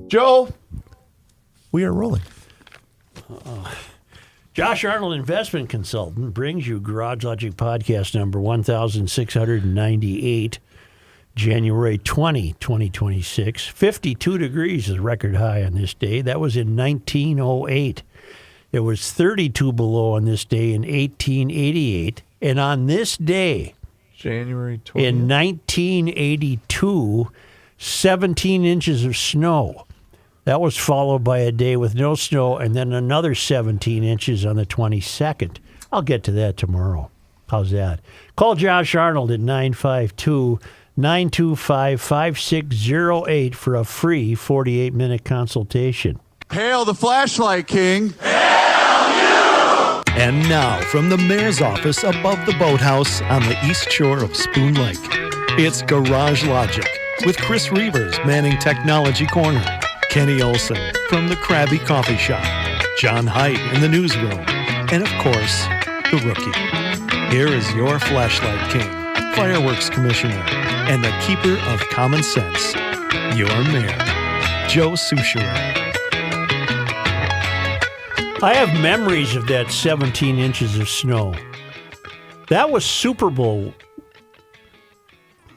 Joe, we are rolling. Josh Arnold, investment consultant, brings you Garage Logic podcast number 1698, January 20, 2026. 52 degrees is record high on this day. That was in 1908. It was 32 below on this day in 1888. And on this day, January 20th. in 1982, 17 inches of snow. That was followed by a day with no snow and then another 17 inches on the 22nd. I'll get to that tomorrow. How's that? Call Josh Arnold at 952-925-5608 for a free 48-minute consultation. Hail the flashlight king. And now, from the mayor's office above the boathouse on the east shore of Spoon Lake, it's Garage Logic with Chris Reavers manning Technology Corner, Kenny Olson from the Krabby Coffee Shop, John Heidt in the newsroom, and of course, the rookie. Here is your flashlight king, fireworks commissioner, and the keeper of common sense, your mayor, Joe Soucheray. I have memories of that 17 inches of snow. That was Super Bowl.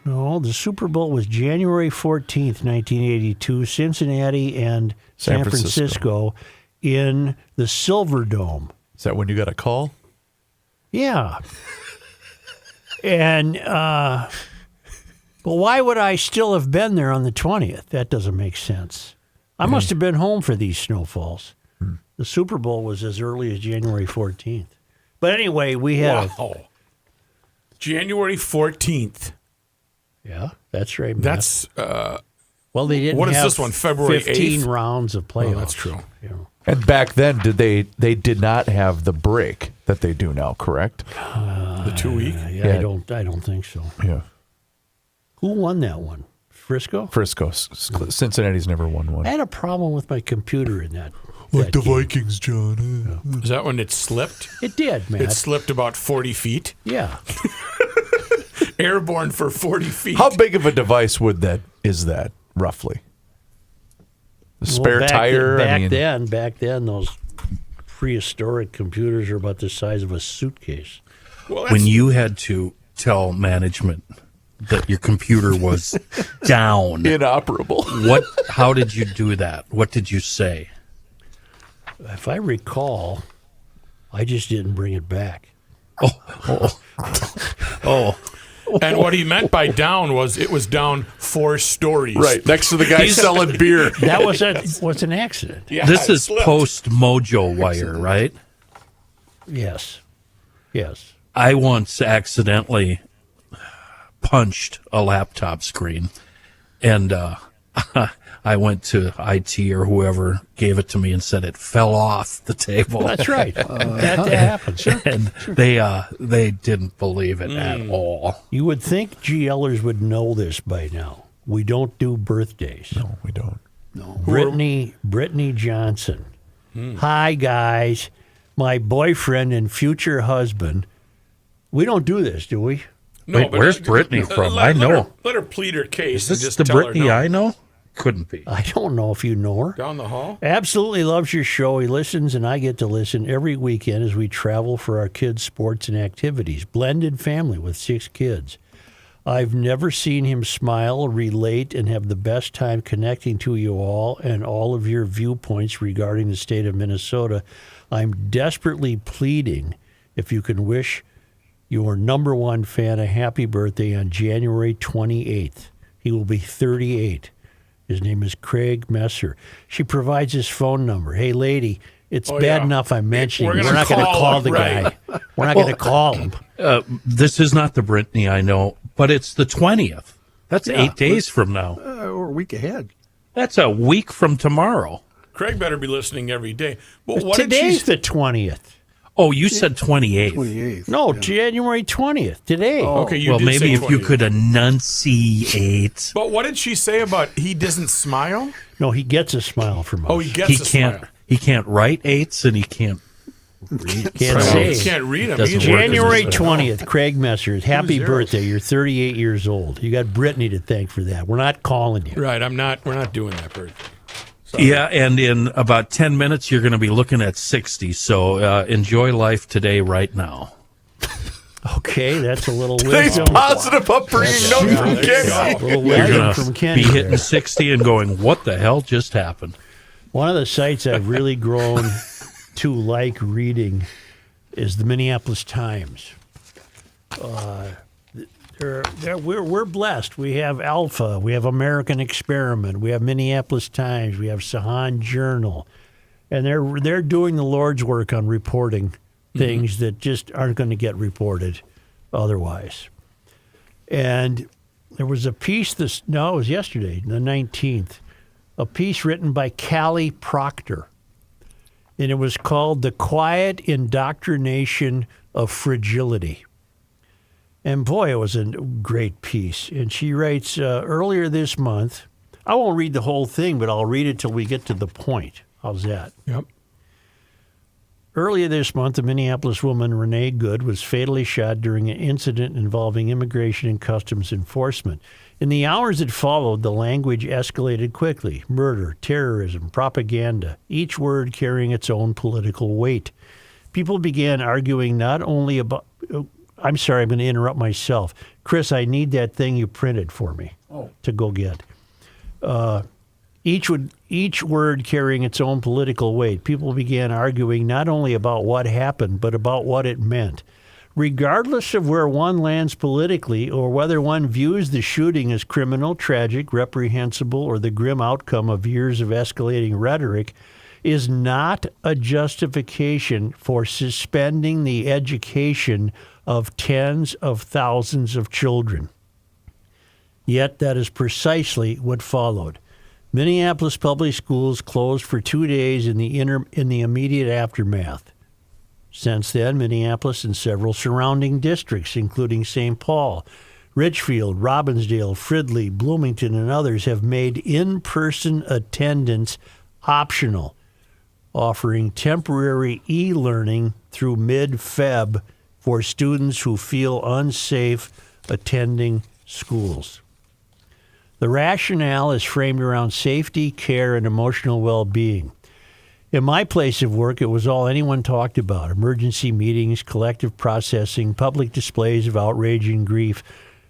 No, the Super Bowl was January 14th, 1982, Cincinnati and San Francisco in the Silver Dome. Is that when you got a call? Yeah. And, but why would I still have been there on the 20th? That doesn't make sense. I must have been home for these snowfalls. The Super Bowl was as early as January 14th. But anyway, we had January 14th. Yeah, that's right, Matt. That's well, they didn't what is have this one, February 15 8th? rounds of playoffs. Oh, that's true. You know. And back then, they did not have the break that they do now, correct? The 2 week? Yeah, I don't think so. Yeah. Who won that one? Frisco? Frisco. Cincinnati's never won one. I had a problem with my computer in that. Like the game. Vikings, John. Is that when it slipped? It did, man. It slipped about 40 feet. Yeah. Airborne for 40 feet. How big of a device is that, roughly? The spare tire? Back then, those prehistoric computers are about the size of a suitcase. Well, When you had to tell management that your computer was down, Inoperable. how did you do that? What did you say? If I recall, I just didn't bring it back. and what he meant by down was it was down 4 stories. Right, next to the guy selling beer. That was an accident. Yeah, This it is slipped. post Mojo Wire, right? Yes. I once accidentally punched a laptop screen, and I went to IT or whoever gave it to me and said it fell off the table. That's right. That happens. Sure. And they didn't believe it at all. You would think GLers would know this by now. We don't do birthdays. No, we don't. Brittany Johnson. Hi, guys. My boyfriend and future husband. We don't do this, do we? No, Wait, but where's Brittany from? Let I know. Let her plead her case. Is and this just the tell her Brittany no. I know? Couldn't be. I don't know if you know her. Down the hall? Absolutely loves your show. He listens, and I get to listen every weekend as we travel for our kids' sports and activities. Blended family with 6 kids. I've never seen him smile, relate, and have the best time connecting to you all and all of your viewpoints regarding the state of Minnesota. I'm desperately pleading if you can wish your number one fan a happy birthday on January 28th. He will be 38. His name is Craig Messer. She provides his phone number. Hey, lady, it's bad enough I'm mentioning. We're not going to call the guy. We're not going to call him. This is not the Brittany I know, but it's the 20th. That's 8 days from now. Or a week ahead. That's a week from tomorrow. Craig better be listening every day. But what Today's did she... the 20th. Oh, you said 28th. 28th. No, January 20th, today. Okay, you Well, did maybe say if you 20. could enunciate. But what did she say about he doesn't smile? No, he gets a smile from us. Oh, he gets a smile. He can't write eights and he can't read. Can't Well, say. he can't read them. Doesn't either. work. January 20th, Craig Messer. Happy zeros. birthday. You're 38 years old. You got Brittany to thank for that. We're not calling you. Right, we're not doing that birthday. Yeah, and in about 10 minutes, you're going to be looking at 60. So enjoy life today, right now. Okay, that's a little Today's wisdom. positive upbringing note from Kenny. A little You're wisdom going from to Kenny. be hitting there. 60 and going, what the hell just happened? One of the sites I've really grown to like reading is the Minneapolis Times. We're blessed. We have Alpha, we have American Experiment, we have Minneapolis Times, we have Sahan Journal, and they're doing the Lord's work on reporting things that just aren't going to get reported otherwise. And there was a piece it was yesterday, the 19th, a piece written by Cally Proctor, and it was called "The Quiet Indoctrination of Fragility." And boy, it was a great piece. And she writes, earlier this month, I won't read the whole thing, but I'll read it till we get to the point. How's that? Yep. Earlier this month, a Minneapolis woman, Renee Good, was fatally shot during an incident involving Immigration and Customs Enforcement. In the hours that followed, the language escalated quickly. Murder, terrorism, propaganda, each word carrying its own political weight. People began arguing not only about... I'm sorry, I'm going to interrupt myself. Chris, I need that thing you printed for me to go get. Each word carrying its own political weight. People began arguing not only about what happened, but about what it meant. Regardless of where one lands politically or whether one views the shooting as criminal, tragic, reprehensible, or the grim outcome of years of escalating rhetoric, is not a justification for suspending the education of tens of thousands of children. Yet that is precisely what followed. Minneapolis public schools closed for 2 days in the immediate aftermath. Since then, Minneapolis and several surrounding districts, including St. Paul, Richfield, Robbinsdale, Fridley, Bloomington, and others, have made in-person attendance optional, offering temporary e-learning through mid-Feb for students who feel unsafe attending schools. The rationale is framed around safety, care, and emotional well-being. In my place of work, it was all anyone talked about: emergency meetings, collective processing, public displays of outrage and grief.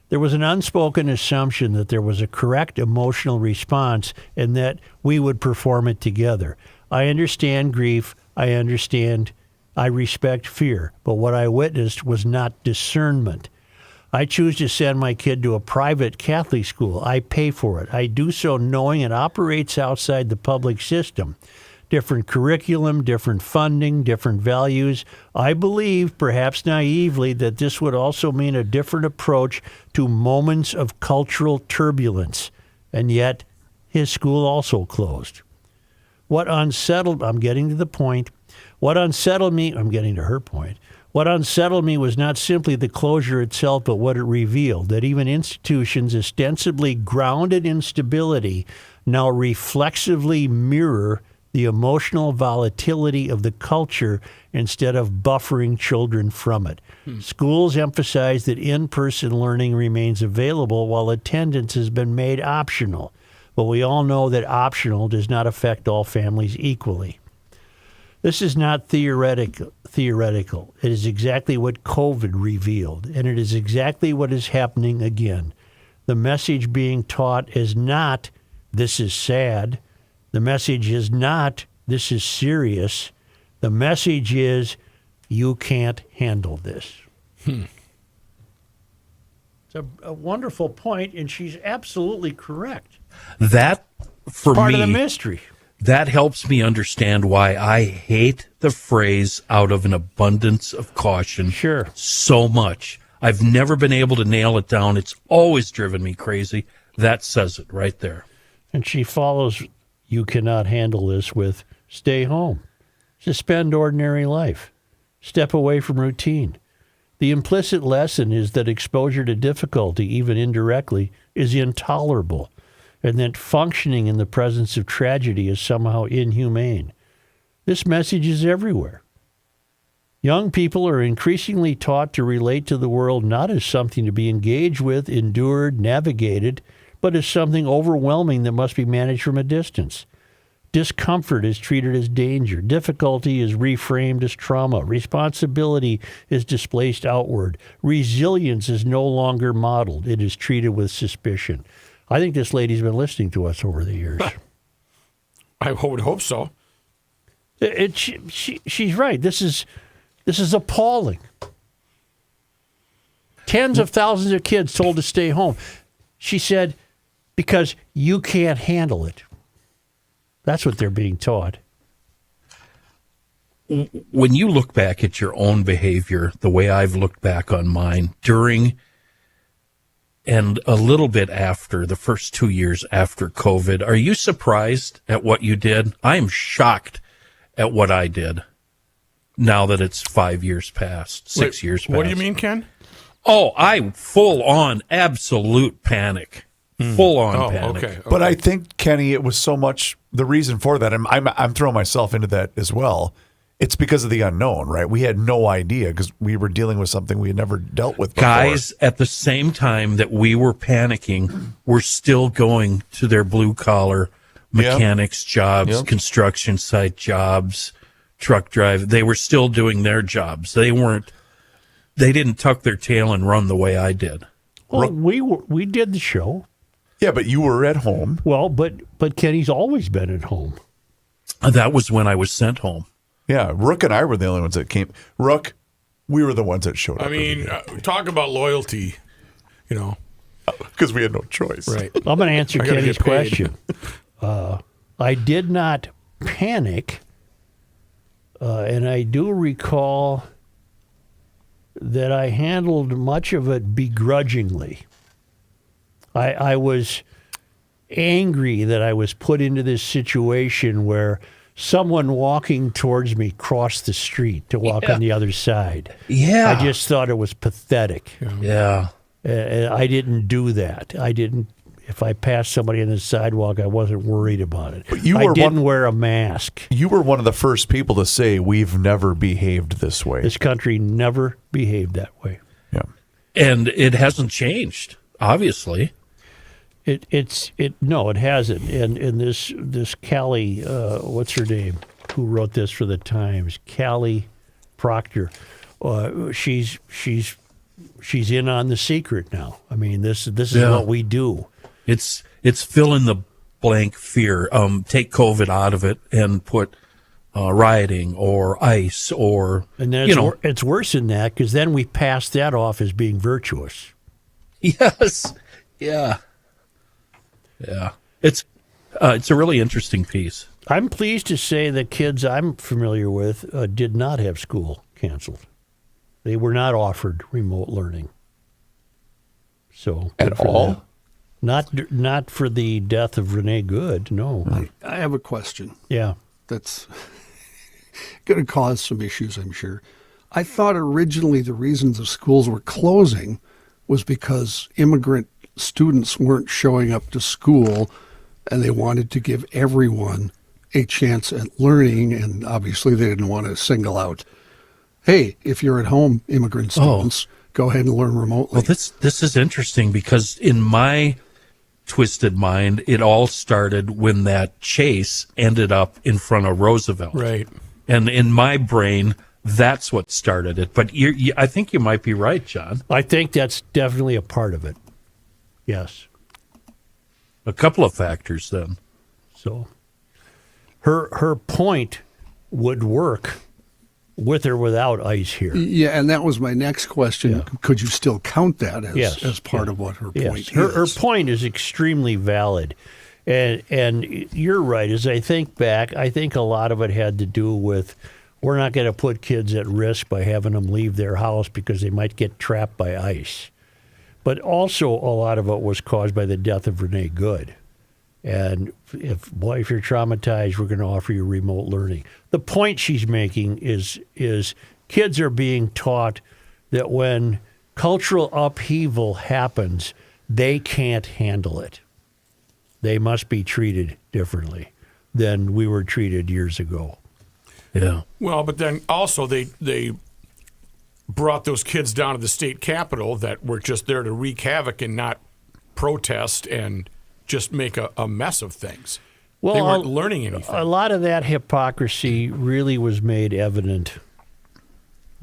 There was an unspoken assumption that there was a correct emotional response and that we would perform it together. I understand grief. I respect fear. But what I witnessed was not discernment. I choose to send my kid to a private Catholic school. I pay for it. I do so knowing it operates outside the public system. Different curriculum, different funding, different values. I believe, perhaps naively, that this would also mean a different approach to moments of cultural turbulence. And yet, his school also closed. I'm getting to the point. I'm getting to her point. What unsettled me was not simply the closure itself, but what it revealed, that even institutions ostensibly grounded in stability now reflexively mirror the emotional volatility of the culture instead of buffering children from it. Schools emphasize that in-person learning remains available while attendance has been made optional. But we all know that optional does not affect all families equally. This is not theoretical. It is exactly what COVID revealed, and it is exactly what is happening again. The message being taught is not, "This is sad." The message is not, "This is serious." The message is, "You can't handle this." It's a wonderful point, and she's absolutely correct. That, for Part me, of the mystery. that helps me understand why I hate the phrase "out of an abundance of caution" Sure. so much. I've never been able to nail it down. It's always driven me crazy. That says it right there. And she follows, "You cannot handle this," with "Stay home. Suspend ordinary life. Step away from routine." The implicit lesson is that exposure to difficulty, even indirectly, is intolerable, and that functioning in the presence of tragedy is somehow inhumane. This message is everywhere. Young people are increasingly taught to relate to the world not as something to be engaged with, endured, navigated, but as something overwhelming that must be managed from a distance. Discomfort is treated as danger. Difficulty is reframed as trauma. Responsibility is displaced outward. Resilience is no longer modeled. It is treated with suspicion. I think this lady's been listening to us over the years. I would hope so. She's right. This is appalling. Tens of thousands of kids told to stay home. She said, because you can't handle it. That's what they're being taught. When you look back at your own behavior, the way I've looked back on mine during and a little bit after the first 2 years after COVID, are you surprised at what you did? I am shocked at what I did now that it's 5 years past, 6 years past. What do you mean, Ken? Oh, I full on absolute panic. Full on panic. Okay. But I think, Kenny, it was so much the reason for that. I'm throwing myself into that as well. It's because of the unknown, right? We had no idea because we were dealing with something we had never dealt with before. Guys, at the same time that we were panicking, were still going to their blue collar mechanics jobs, construction site jobs, truck drive. They were still doing their jobs. They didn't tuck their tail and run the way I did. Well, we did the show. Yeah, but you were at home. Well, but Kenny's always been at home. That was when I was sent home. Yeah, Rook and I were the only ones that came. Rook, we were the ones that showed up. I mean, talk about loyalty, because we had no choice. Right. I'm going to answer I gotta Kenny's get paid. question. I did not panic, and I do recall that I handled much of it begrudgingly. I was angry that I was put into this situation where someone walking towards me crossed the street to walk on the other side. Yeah. I just thought it was pathetic. Yeah. I didn't do that. I didn't. If I passed somebody on the sidewalk, I wasn't worried about it. But you I were didn't wear a mask. You were one of the first people to say we've never behaved this way. This country never behaved that way. Yeah. And it hasn't changed, obviously. No, it hasn't. And this Cally, what's her name? Who wrote this for the Times? Cally Proctor. She's in on the secret now. I mean, this is what we do. It's fill in the blank fear. Take COVID out of it and put rioting or ICE or And then it's worse than that because then we pass that off as being virtuous. Yes. Yeah. Yeah. It's a really interesting piece. I'm pleased to say that kids I'm familiar with did not have school canceled. They were not offered remote learning. So At all? Not for the death of Renee Good, no. I have a question Yeah. that's going to cause some issues, I'm sure. I thought originally the reason the schools were closing was because immigrant students weren't showing up to school and they wanted to give everyone a chance at learning, and obviously they didn't want to single out, hey, if you're at home, immigrant students, go ahead and learn remotely. Well, this is interesting because in my twisted mind, it all started when that chase ended up in front of Roosevelt. Right. And in my brain, that's what started it. But I think you might be right, John. I think that's definitely a part of it. Yes. A couple of factors then. So her point would work with or without ICE here. Yeah, and that was my next question. Yeah. Could you still count that Yes. as part of what her point is? Her point is extremely valid. And you're right. As I think back, I think a lot of it had to do with we're not going to put kids at risk by having them leave their house because they might get trapped by ICE. But also a lot of it was caused by the death of Renee Good. And if you're traumatized, we're going to offer you remote learning. The point she's making is kids are being taught that when cultural upheaval happens, they can't handle it. They must be treated differently than we were treated years ago. Yeah. Well, but then also they brought those kids down to the state capitol that were just there to wreak havoc and not protest and just make a mess of things. Well, They weren't learning anything. A lot of that hypocrisy really was made evident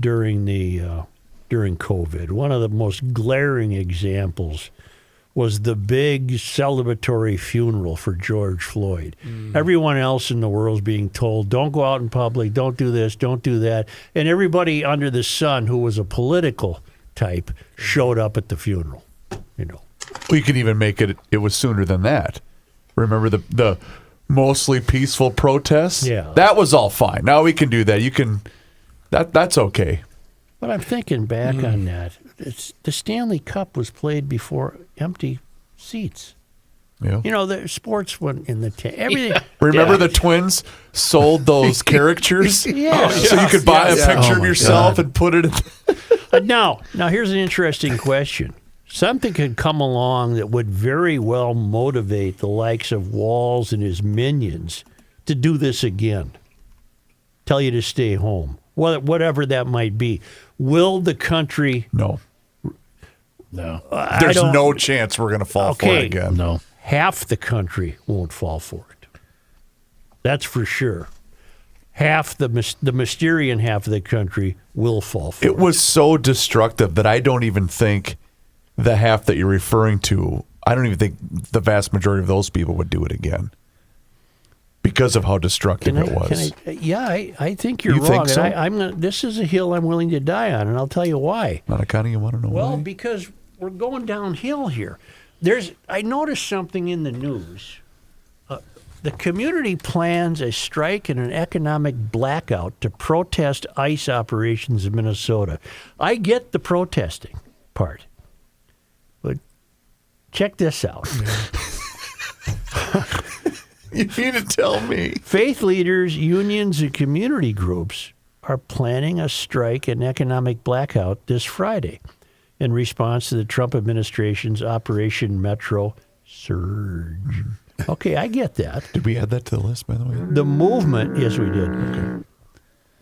during COVID. One of the most glaring examples was the big celebratory funeral for George Floyd. Everyone else in the world is being told, don't go out in public, don't do this, don't do that. And everybody under the sun who was a political type showed up at the funeral, you know. We could even make it was sooner than that. Remember the mostly peaceful protests? Yeah. That was all fine. Now we can do that. That's okay. But I'm thinking back on that. The Stanley Cup was played before empty seats. Yeah. You know, the sports went in the everything. Remember the Twins sold those caricatures? Yeah. So you could buy a picture Oh of my yourself God. and put it in. Now here's an interesting question. Something could come along that would very well motivate the likes of Walls and his minions to do this again. Tell you to stay home. Whatever that might be. Will the country... No. No. There's no chance we're going to fall for it again. No. Half the country won't fall for it. That's for sure. Half the Mysterian half of the country will fall for it. It was so destructive that I don't even think the half that you're referring to, I don't even think the vast majority of those people would do it again because of how destructive it was. I think you're You wrong. think so? And this is a hill I'm willing to die on, and I'll tell you why. Montecani, you want to know Well, why? because we're going downhill here. I noticed something in the news. The community plans a strike and an economic blackout to protest ICE operations in Minnesota. I get the protesting part, but check this out. You need to tell me. Faith leaders, unions, and community groups are planning a strike and economic blackout this Friday in response to the Trump administration's Operation Metro Surge. Okay, I get that. Did we add that to the list, by the way? The movement, yes, we did. Okay.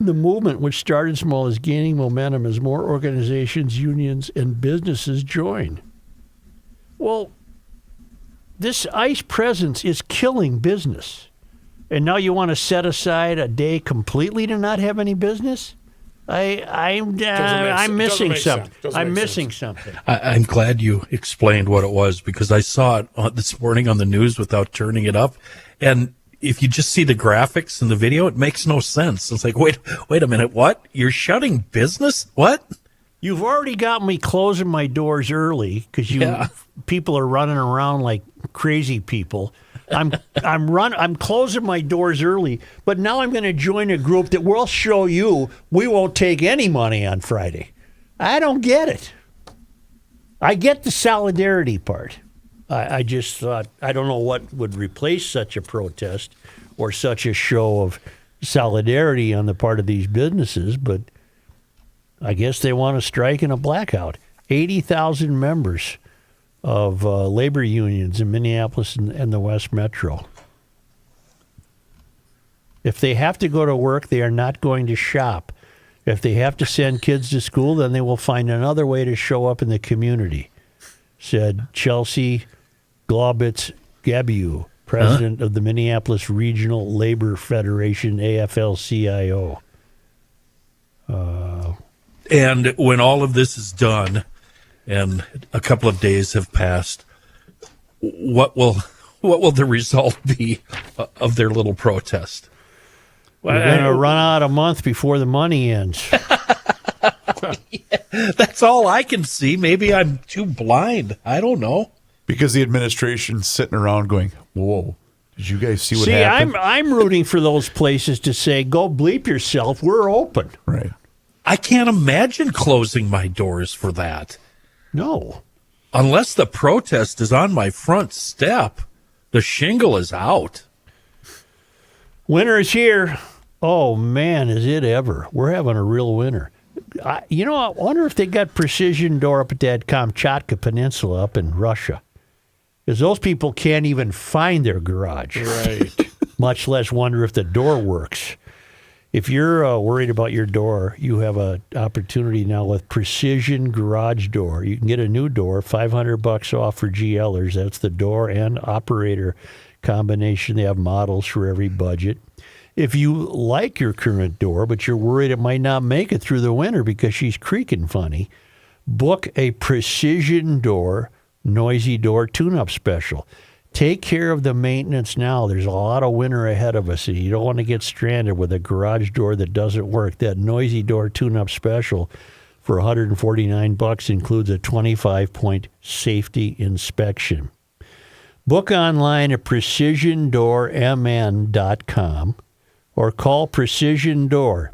The movement, which started small, is gaining momentum as more organizations, unions, and businesses join. Well, this ICE presence is killing business. And now you want to set aside a day completely to not have any business? I'm missing something. I'm missing something. I'm glad you explained what it was because I saw it this morning on the news without turning it up. And if you just see the graphics and the video, it makes no sense. It's like, wait a minute, what? You're shutting business? What? You've already got me closing my doors early because people are running around like crazy people. I'm closing my doors early, but now I'm going to join a group that will show you we won't take any money on Friday. I don't get it. I get the solidarity part. I just thought, I don't know what would replace such a protest or such a show of solidarity on the part of these businesses, but I guess they want a strike and a blackout. 80,000 members of labor unions in Minneapolis and the West Metro. If they have to go to work, they are not going to shop. If they have to send kids to school, then they will find another way to show up in the community, said Chelsea Globitz-Gabiu, president of the Minneapolis Regional Labor Federation, AFL-CIO. And when all of this is done and a couple of days have passed, what will the result be of their little protest? We're going to run out a month before the money ends. That's all I can see. Maybe I'm too blind. I don't know. Because the administration's sitting around going, whoa, did you guys see what happened? I'm rooting for those places to say, go bleep yourself, we're open. Right. I can't imagine closing my doors for that. No. Unless the protest is on my front step, the shingle is out. Winter is here. Oh, man, is it ever. We're having a real winter. I wonder if they got precision door up at that Kamchatka Peninsula up in Russia. Because those people can't even find their garage. Right. Much less wonder if the door works. If you're worried about your door, you have an opportunity now with Precision Garage Door. You can get a new door, $500 off for GLers. That's the door and operator combination. They have models for every budget. If you like your current door, but you're worried it might not make it through the winter because she's creaking funny, book a Precision Door Noisy Door Tune-Up Special. Take care of the maintenance now. There's a lot of winter ahead of us, and you don't want to get stranded with a garage door that doesn't work. That Noisy Door Tune-Up Special for $149 includes a 25-point safety inspection. Book online at precisiondoormn.com or call Precision Door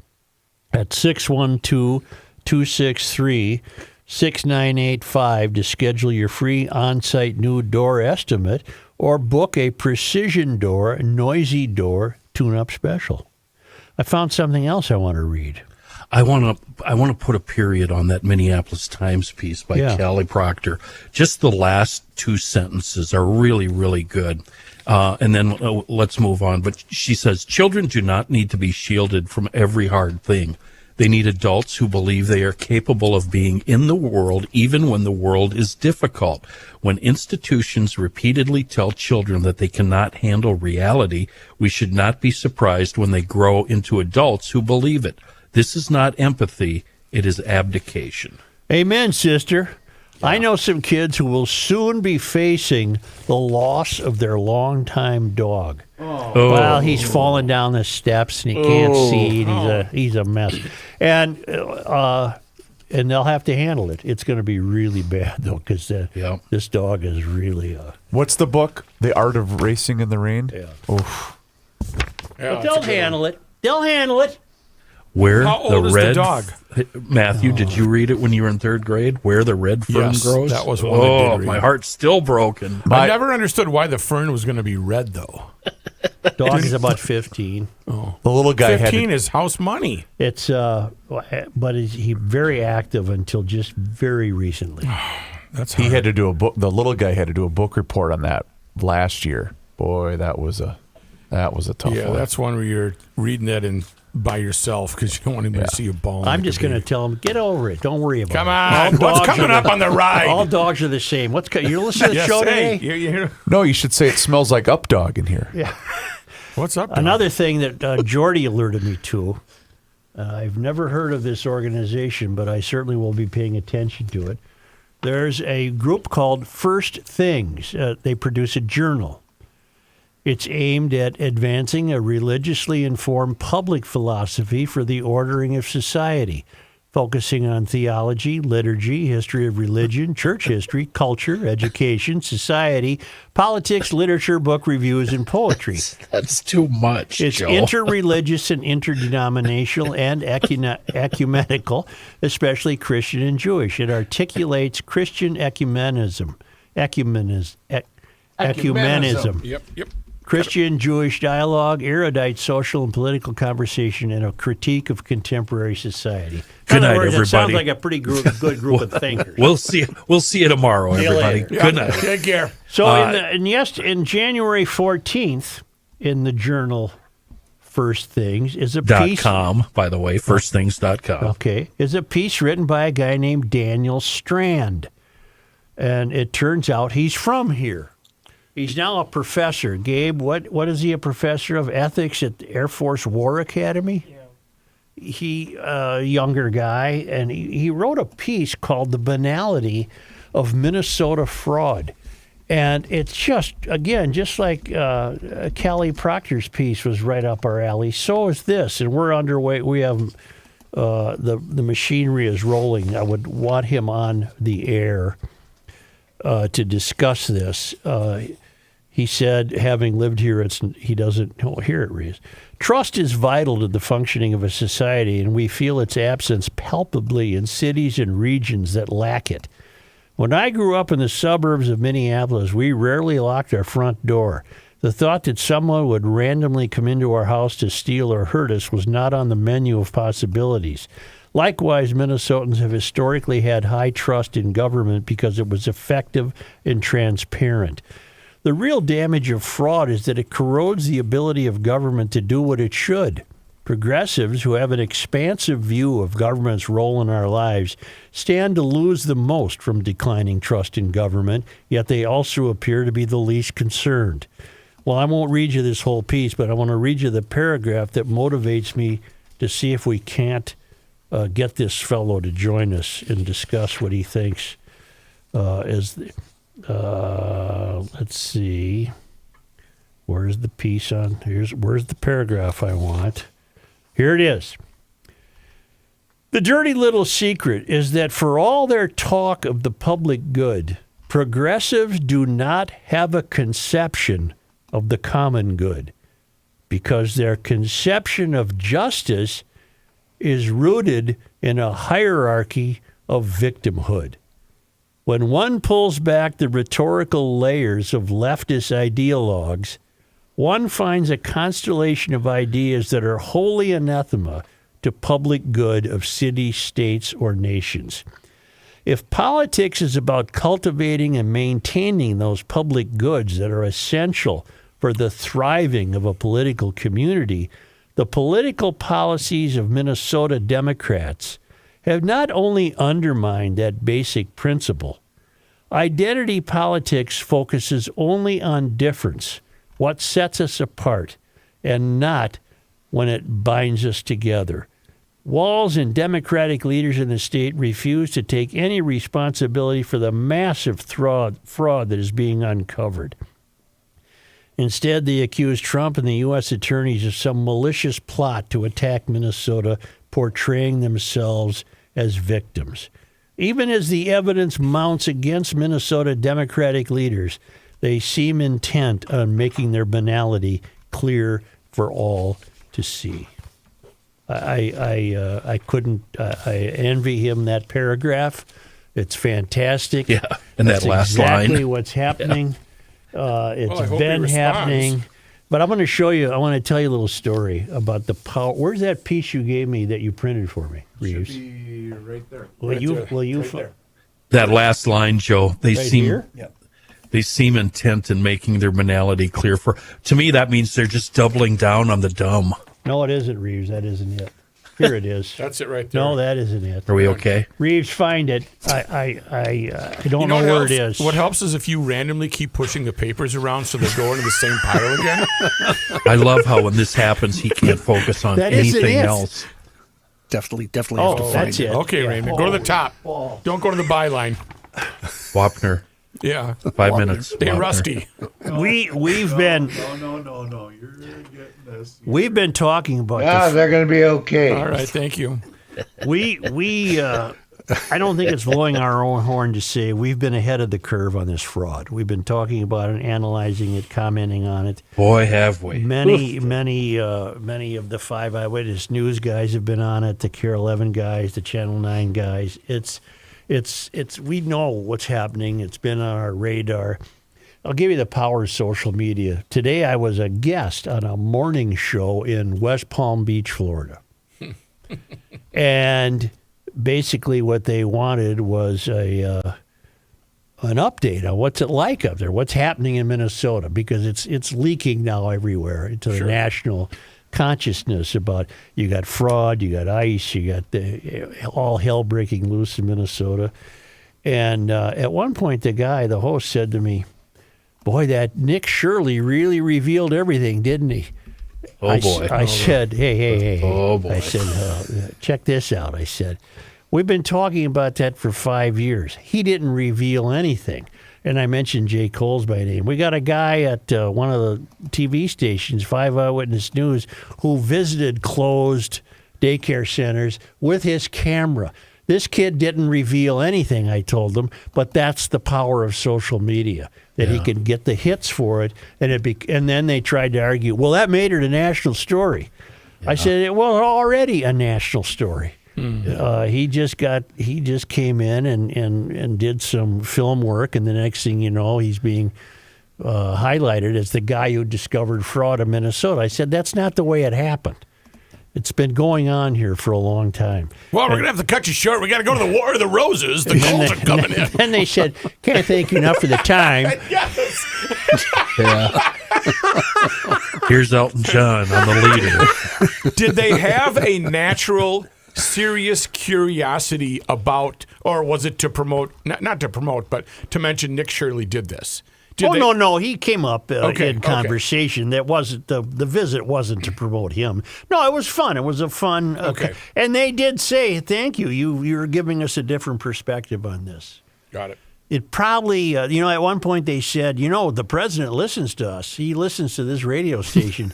at 612-263-6985 to schedule your free on-site new door estimate or book a Precision Door Noisy Door Tune-Up Special. I found something else I want to read. I want to put a period on that Minneapolis Times piece by Cally Proctor. Just the last two sentences are really, really good. And then let's move on. But she says, children do not need to be shielded from every hard thing. They need adults who believe they are capable of being in the world even when the world is difficult. When institutions repeatedly tell children that they cannot handle reality, we should not be surprised when they grow into adults who believe it. This is not empathy, it is abdication. Amen, sister. Yeah. I know some kids who will soon be facing the loss of their longtime dog. Oh. Well, he's fallen down the steps and he can't see. And he's a mess, and they'll have to handle it. It's going to be really bad though, because this dog is really. What's the book? The Art of Racing in the Rain. Yeah. Oof. Yeah, but they'll handle it. They'll handle it. Where How old is the dog? Matthew, did you read it when you were in third grade? Where the red fern grows? That was one I did read. My heart's still broken. I never understood why the fern was going to be red, though. Dog is about 15. Oh. The little guy 15 is house money. It's but he's very active until just very recently. That's hard. He had to do a book. The little guy had to do a book report on that last year. Boy, that was a tough one. Yeah, that's one where you're reading that by yourself because you don't want anybody to see you bawling. I'm just going to tell him, get over it. Don't worry about it. Come on. What's coming up on the ride? All dogs are the same. You're listening to the show today? No, you should say it smells like Up Dog in here. Yeah. What's up, dog? Another thing that Jordy alerted me to, I've never heard of this organization, but I certainly will be paying attention to it. There's a group called First Things. They produce a journal. It's aimed at advancing a religiously informed public philosophy for the ordering of society, focusing on theology, liturgy, history of religion, church history, culture, education, society, politics, literature, book reviews, and poetry. That's too much, It's Joe. interreligious and interdenominational and ecumenical, especially Christian and Jewish. It articulates Christian ecumenism. Yep. Christian-Jewish dialogue, erudite social and political conversation, and a critique of contemporary society. Good night, words, everybody. It sounds like a pretty good group of thinkers. We'll see you tomorrow, See you everybody. later. Good night. Take care. So, in January 14th, in the journal First Things, is a piece... .com, by the way, firstthings.com. Okay. Is a piece written by a guy named Daniel Strand. And it turns out he's from here. He's now a professor. Gabe, what is he, a professor of ethics at the Air Force War Academy? Yeah. He, a younger guy, and he wrote a piece called The Banality of Minnesota Fraud. And it's just like Cally Proctor's piece was right up our alley. So is this, and we're underway. We have the machinery is rolling. I would want him on the air to discuss this. He said, having lived here, he doesn't. Oh, here it is. Trust is vital to the functioning of a society, and we feel its absence palpably in cities and regions that lack it. When I grew up in the suburbs of Minneapolis, we rarely locked our front door. The thought that someone would randomly come into our house to steal or hurt us was not on the menu of possibilities. Likewise, Minnesotans have historically had high trust in government because it was effective and transparent. The real damage of fraud is that it corrodes the ability of government to do what it should. Progressives who have an expansive view of government's role in our lives stand to lose the most from declining trust in government, yet they also appear to be the least concerned. Well, I won't read you this whole piece, but I want to read you the paragraph that motivates me to see if we can't get this fellow to join us and discuss what he thinks let's see. Where's the piece on? Where's the paragraph I want? Here it is. The dirty little secret is that for all their talk of the public good, progressives do not have a conception of the common good, because their conception of justice is rooted in a hierarchy of victimhood. When one pulls back the rhetorical layers of leftist ideologues, one finds a constellation of ideas that are wholly anathema to public good of cities, states, or nations. If politics is about cultivating and maintaining those public goods that are essential for the thriving of a political community, the political policies of Minnesota Democrats have not only undermined that basic principle. Identity politics focuses only on difference, what sets us apart, and not when it binds us together. Walz and Democratic leaders in the state refuse to take any responsibility for the massive fraud that is being uncovered. Instead, they accuse Trump and the U.S. attorneys of some malicious plot to attack Minnesota, portraying themselves as victims. Even as the evidence mounts against Minnesota Democratic leaders, they seem intent on making their banality clear for all to see. I envy him that paragraph. It's fantastic. Yeah, and that's that last exactly line. what's happening. It's I hope been he happening. But I'm going to show you. I want to tell you a little story about the power. Where's that piece you gave me that you printed for me, Reeves? Should be right there. Will you? That last line, Joe. They Right seem here? Yeah. they seem intent in making their banality clear. For to me, that means they're just doubling down on the dumb. No, it isn't, Reeves. That isn't it. Here it is. That's it right there. No, that isn't it. Are we okay? Reeves, find it. I don't know what where helps? it is. What helps is if you randomly keep pushing the papers around so they go into the same pile again. I love how when this happens, he can't focus on That isn't anything it. else. Definitely have to Oh, find that's it. it. Okay, Yeah. Raymond, go to the top. Don't go to the byline. Wapner, Yeah. 5 minutes. Stay Wapner. rusty. We've been No. You're getting this. we've been talking about They're going to be okay. All right, thank you. we I don't think it's blowing our own horn to say we've been ahead of the curve on this fraud. We've been talking about it, analyzing it, commenting on it. Boy, have we. Many of the 5 Eyewitness News guys have been on it. The Care 11 guys, the Channel 9 guys. It's we know what's happening. It's been on our radar. I'll give you the power of social media. Today I was a guest on a morning show in West Palm Beach, Florida. And basically what they wanted was an update on what's it like up there, what's happening in Minnesota, because it's leaking now everywhere into the national consciousness about you got fraud, you got ICE, you got all hell breaking loose in Minnesota. And at one point, the host said to me, "Boy, that Nick Shirley really revealed everything, didn't he?" Boy. I said, hey. Oh, boy. I said, check this out. I said, we've been talking about that for 5 years. He didn't reveal anything. And I mentioned Jay Coles by name. We got a guy at one of the TV stations, 5 Eyewitness News, who visited closed daycare centers with his camera. This kid didn't reveal anything, I told them, but that's the power of social media, that he can get the hits for it. And then they tried to argue, well, that made it a national story. I said, well, already a national story. He just came in and did some film work, and the next thing you know, he's being highlighted as the guy who discovered fraud in Minnesota. I said, that's not the way it happened. It's been going on here for a long time. Well, we're going to have to cut you short. We got to go to the War of the Roses. The goals are coming in. And they said, can't thank you enough for the time. Yes. Yeah. Here's Elton John on the leader. Did they have a natural, serious curiosity about, or was it to promote, not to promote, but to mention Nick Shirley did this? No. He came up Okay, in conversation. That wasn't the visit wasn't to promote him. No, it was fun. It was a fun. Okay. And they did say, "Thank you. You're giving us a different perspective on this." Got it. It probably, at one point they said, the president listens to us. He listens to this radio station.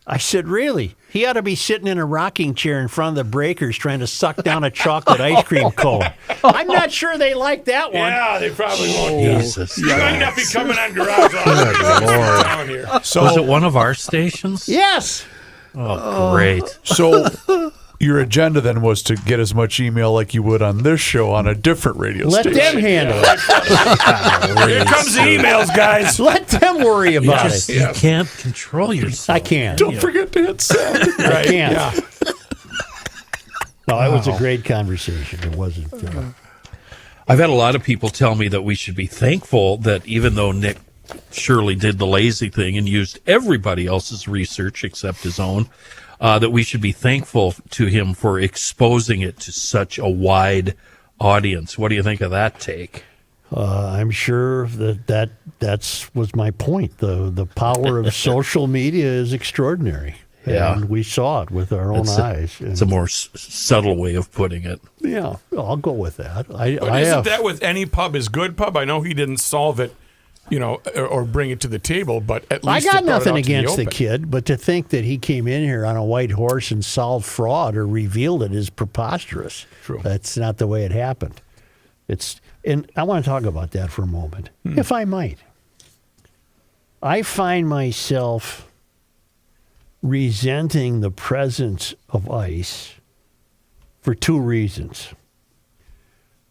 I said, really? He ought to be sitting in a rocking chair in front of the breakers trying to suck down a chocolate ice cream cone. I'm not sure they like that one. Yeah, they probably won't. Jesus. You might not be coming on Garage Logic here. So Was it one of our stations? Yes. Oh, great. So your agenda then was to get as much email like you would on this show on a different radio Let station. them handle it. Here comes the emails, guys. Let them worry about it. You can't control yourself. I can't. Don't forget to hit send. I can't. Yeah. No, it was a great conversation. It wasn't. I've had a lot of people tell me that we should be thankful that even though Nick surely did the lazy thing and used everybody else's research except his own, that we should be thankful to him for exposing it to such a wide audience. What do you think of that take? I'm sure that was my point. The power of social media is extraordinary. Yeah. And we saw it with our own eyes. It's a more subtle way of putting it. Yeah, I'll go with that. But isn't that with any pub is good pub? I know he didn't solve it, or bring it to the table, but at least I got it brought it nothing out to the against the open. kid, but to think that he came in here on a white horse and solved fraud or revealed it is preposterous. True. That's not the way it happened. And I want to talk about that for a moment, if I might. I find myself resenting the presence of ICE for two reasons.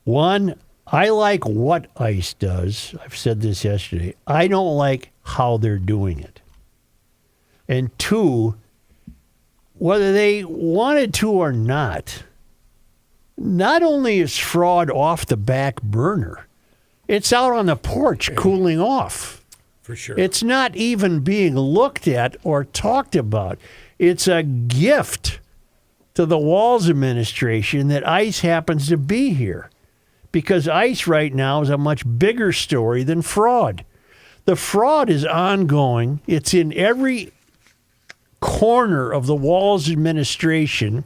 One, I like what ICE does. I've said this yesterday. I don't like how they're doing it. And two, whether they wanted to or not only is fraud off the back burner, it's out on the porch cooling off. For sure. It's not even being looked at or talked about. It's a gift to the Walz administration that ICE happens to be here. Because ICE right now is a much bigger story than fraud. The fraud is ongoing. It's in every corner of the Walz administration.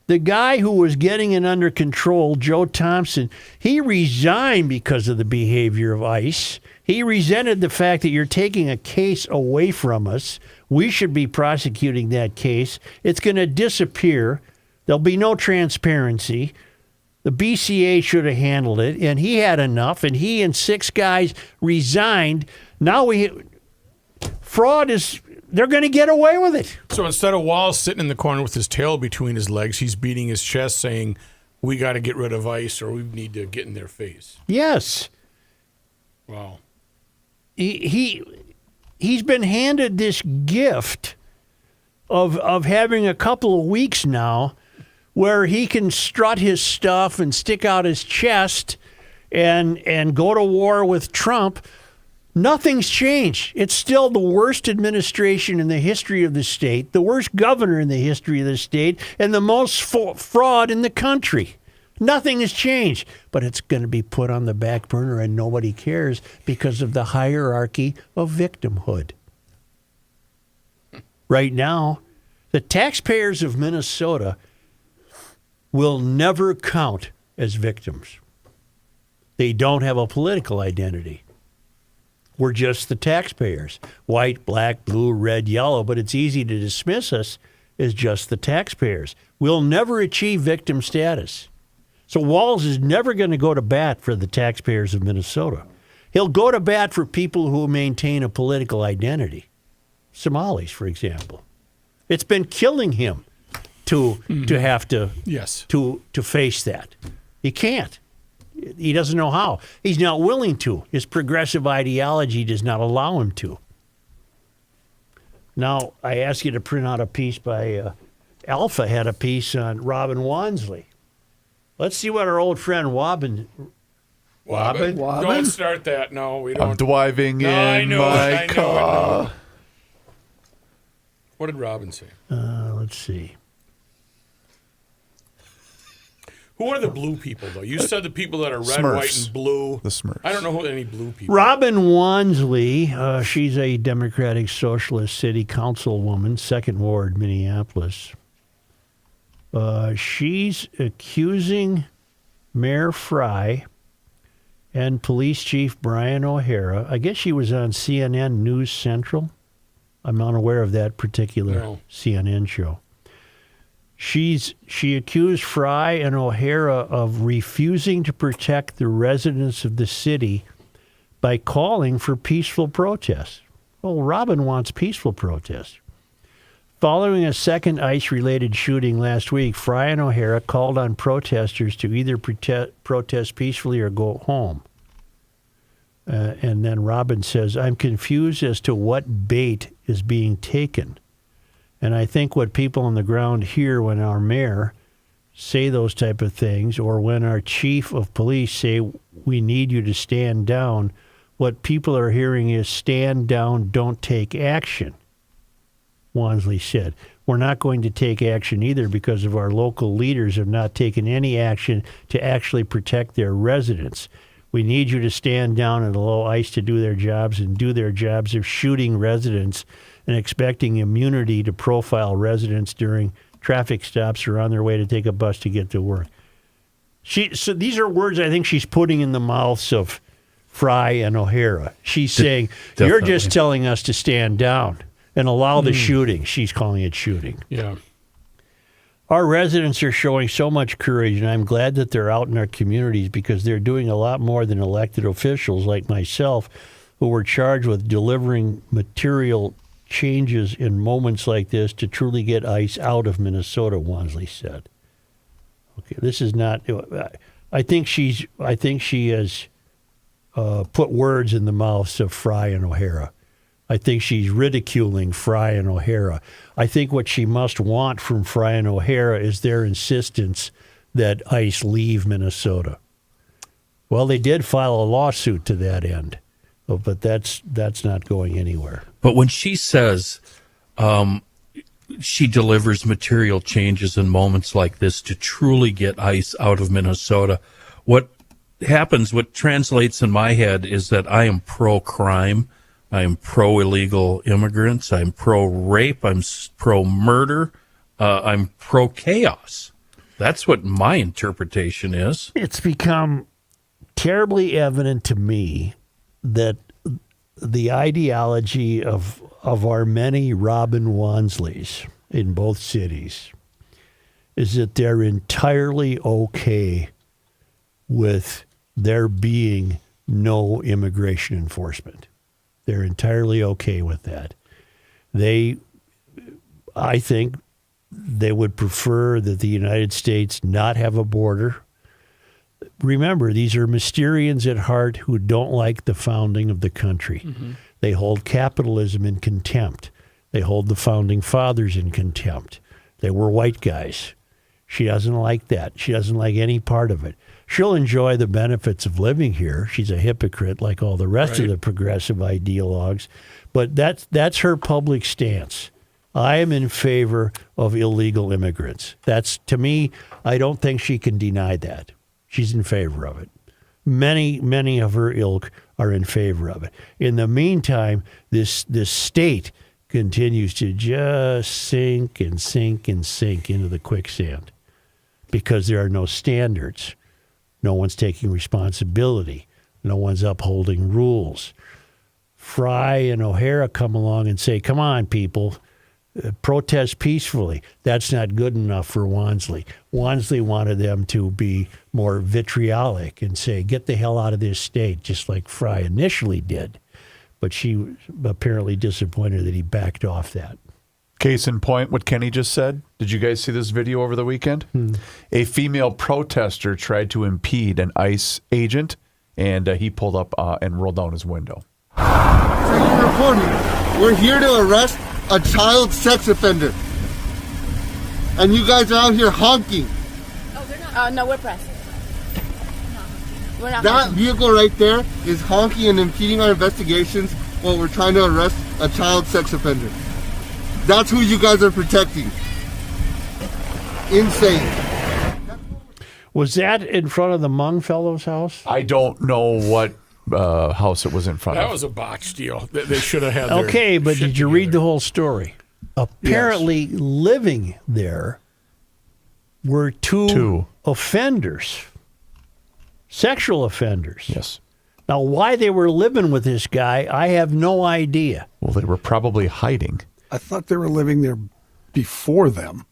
The guy who was getting it under control, Joe Thompson, he resigned because of the behavior of ICE. He resented the fact that you're taking a case away from us. We should be prosecuting that case. It's going to disappear. There'll be no transparency. The BCA should have handled it, and he had enough, and he and 6 guys resigned. Now fraud is, they're going to get away with it. So instead of Walz sitting in the corner with his tail between his legs, he's beating his chest saying, we got to get rid of ICE or we need to get in their face. Yes. Wow. He's been handed this gift of having a couple of weeks now where he can strut his stuff and stick out his chest and go to war with Trump. Nothing's changed. It's still the worst administration in the history of the state, the worst governor in the history of the state, and the most fraud in the country. Nothing has changed, but it's going to be put on the back burner and nobody cares because of the hierarchy of victimhood. Right now, the taxpayers of Minnesota will never count as victims. They don't have a political identity. We're just the taxpayers. White, black, blue, red, yellow, but it's easy to dismiss us as just the taxpayers. We'll never achieve victim status. So Walz is never going to go to bat for the taxpayers of Minnesota. He'll go to bat for people who maintain a political identity. Somalis, for example. It's been killing him to have to to face that. He can't. He doesn't know how. He's not willing to. His progressive ideology does not allow him to. Now, I asked you to print out a piece by Alpha had a piece on Robin Wansley. Let's see what our old friend Wobbin. Don't start that. No, we don't. I'm driving in my car. What did Robin say? Let's see. Who are the blue people, though? You said the people that are red, Smurfs. white, and blue. The Smurfs. I don't know who any blue people. Robin Wansley, she's a Democratic Socialist City Councilwoman, 2nd Ward, Minneapolis. She's accusing Mayor Fry and Police Chief Brian O'Hara. I guess she was on CNN News Central. I'm unaware of that particular CNN show. She accused Fry and O'Hara of refusing to protect the residents of the city by calling for peaceful protests. Well, Robin wants peaceful protests. Following a second ICE-related shooting last week, Fry and O'Hara called on protesters to either protest peacefully or go home. And then Robin says, I'm confused as to what bait is being taken. And I think what people on the ground hear when our mayor say those type of things, or when our chief of police say, we need you to stand down, what people are hearing is stand down, don't take action, Wansley said. We're not going to take action either because of our local leaders have not taken any action to actually protect their residents. We need you to stand down and allow ICE to do their jobs and do their jobs of shooting residents and expecting immunity to profile residents during traffic stops or on their way to take a bus to get to work. So these are words I think she's putting in the mouths of Fry and O'Hara. She's saying, you're just telling us to stand down and allow the shooting. She's calling it shooting. Yeah. Our residents are showing so much courage, and I'm glad that they're out in our communities because they're doing a lot more than elected officials like myself who were charged with delivering material changes in moments like this to truly get ICE out of Minnesota, Wansley said. Okay, this is not. I think she has put words in the mouths of Fry and O'Hara. I think she's ridiculing Fry and O'Hara. I think what she must want from Fry and O'Hara is their insistence that ICE leave Minnesota. Well, they did file a lawsuit to that end, but that's not going anywhere. But when she says she delivers material changes in moments like this to truly get ICE out of Minnesota, what translates in my head is that I am pro-crime, I am pro-illegal immigrants, I'm pro-rape, I'm pro-murder, I'm pro-chaos. That's what my interpretation is. It's become terribly evident to me that the ideology of our many Robin Wansleys in both cities is that they're entirely okay with there being no immigration enforcement. They're entirely okay with that. I think they would prefer that the United States not have a border. Remember, these are Mysterians at heart who don't like the founding of the country. Mm-hmm. They hold capitalism in contempt. They hold the founding fathers in contempt. They were white guys. She doesn't like that. She doesn't like any part of it. She'll enjoy the benefits of living here. She's a hypocrite like all the rest of the progressive ideologues. But that's her public stance. I am in favor of illegal immigrants. That's, to me, I don't think she can deny that. She's in favor of it. Many of her ilk are in favor of it. In the meantime, this state continues to just sink and sink and sink into the quicksand because there are no standards. No one's taking responsibility. No one's upholding rules. Fry and O'Hara come along and say, come on, people, protest peacefully. That's not good enough for Wansley. Wansley wanted them to be more vitriolic and say, get the hell out of this state, just like Fry initially did. But she was apparently disappointed that he backed off that. Case in point, what Kenny just said. Did you guys see this video over the weekend? A female protester tried to impede an ICE agent, and he pulled up and rolled down his window. We're here to arrest a child sex offender. And you guys are out here honking. Oh, they're not. No, we're pressing. We're not. That vehicle right there is honking and impeding our investigations while we're trying to arrest a child sex offender. That's who you guys are protecting. Insane. Was that in front of the Mung fellow's house? I don't know what house it was in front That of. was a botch deal. They should have had. Okay, their but shit did you read together. the whole story? Apparently, living there were two offenders, sexual offenders. Yes. Now, why they were living with this guy, I have no idea. Well, they were probably hiding. I thought they were living there before them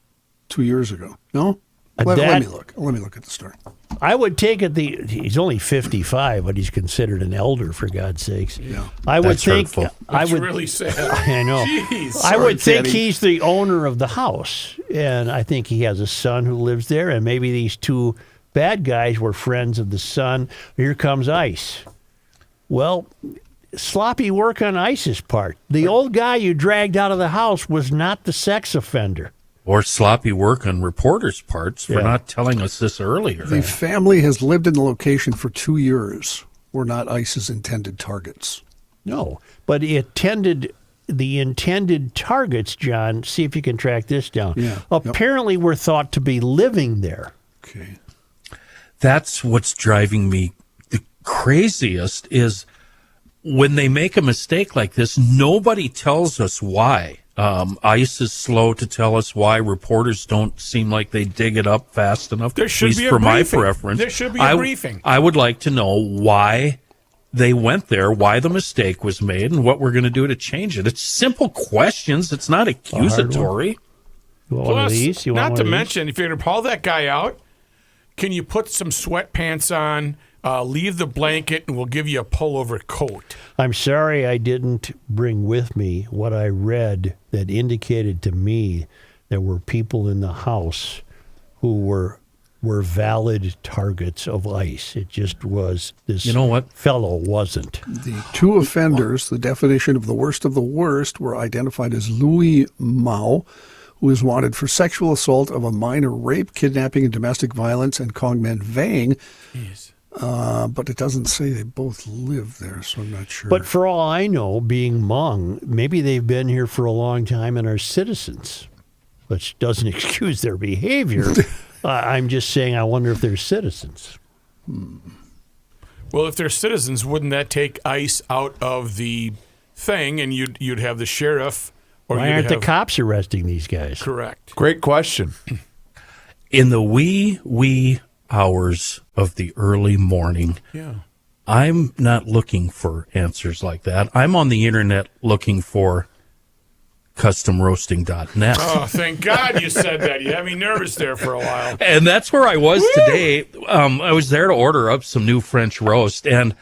2 years ago. No? Let that- me look. Let me look at the story. I would take it he's only 55, but he's considered an elder, for God's sakes. Yeah. I would That's think hurtful. I That's would really sad. I know. Jeez. I would think Teddy. he's the owner of the house, and I think he has a son who lives there, and maybe these two bad guys were friends of the son. Here comes Ice. Well, sloppy work on Ice's part. The old guy you dragged out of the house was not the sex offender. Or sloppy work on reporters' parts for Yeah. not telling us this earlier. The family has lived in the location for 2 years. We're not ICE's intended targets. No, but the intended targets, John, see if you can track this down, Yeah. apparently were thought to be living there. Okay. That's what's driving me the craziest is when they make a mistake like this, nobody tells us why. ICE is slow to tell us why. Reporters don't seem like they dig it up fast enough. There should at least be a for my briefing. preference. There should be a briefing. I would like to know why they went there, why the mistake was made, and what we're going to do to change it. It's simple questions. It's not accusatory. You want one of Plus, these? You want not one to of these? mention, if you're going to haul that guy out, can you put some sweatpants on, leave the blanket, and we'll give you a pullover coat? I'm sorry I didn't bring with me what I read that indicated to me there were people in the house who were valid targets of ICE. It just was this You know what? fellow wasn't. The two offenders, the definition of the worst, were identified as Louis Mao, who is wanted for sexual assault of a minor, rape, kidnapping, and domestic violence, and Kongmen Vang. Jeez. But it doesn't say they both live there, so I'm not sure. But for all I know, being Hmong, maybe they've been here for a long time and are citizens, which doesn't excuse their behavior. I'm just saying I wonder if they're citizens. Well, if they're citizens, wouldn't that take ICE out of the thing, and you'd have the sheriff? Or Why you'd aren't the have- cops arresting these guys? Correct. Great question. In the wee hours of the early morning, Yeah. I'm not looking for answers like that. I'm on the internet looking for customroasting.net. Oh, thank God you said that. You had me nervous there for a while. And that's where I was today. I was there to order up some new French roast, and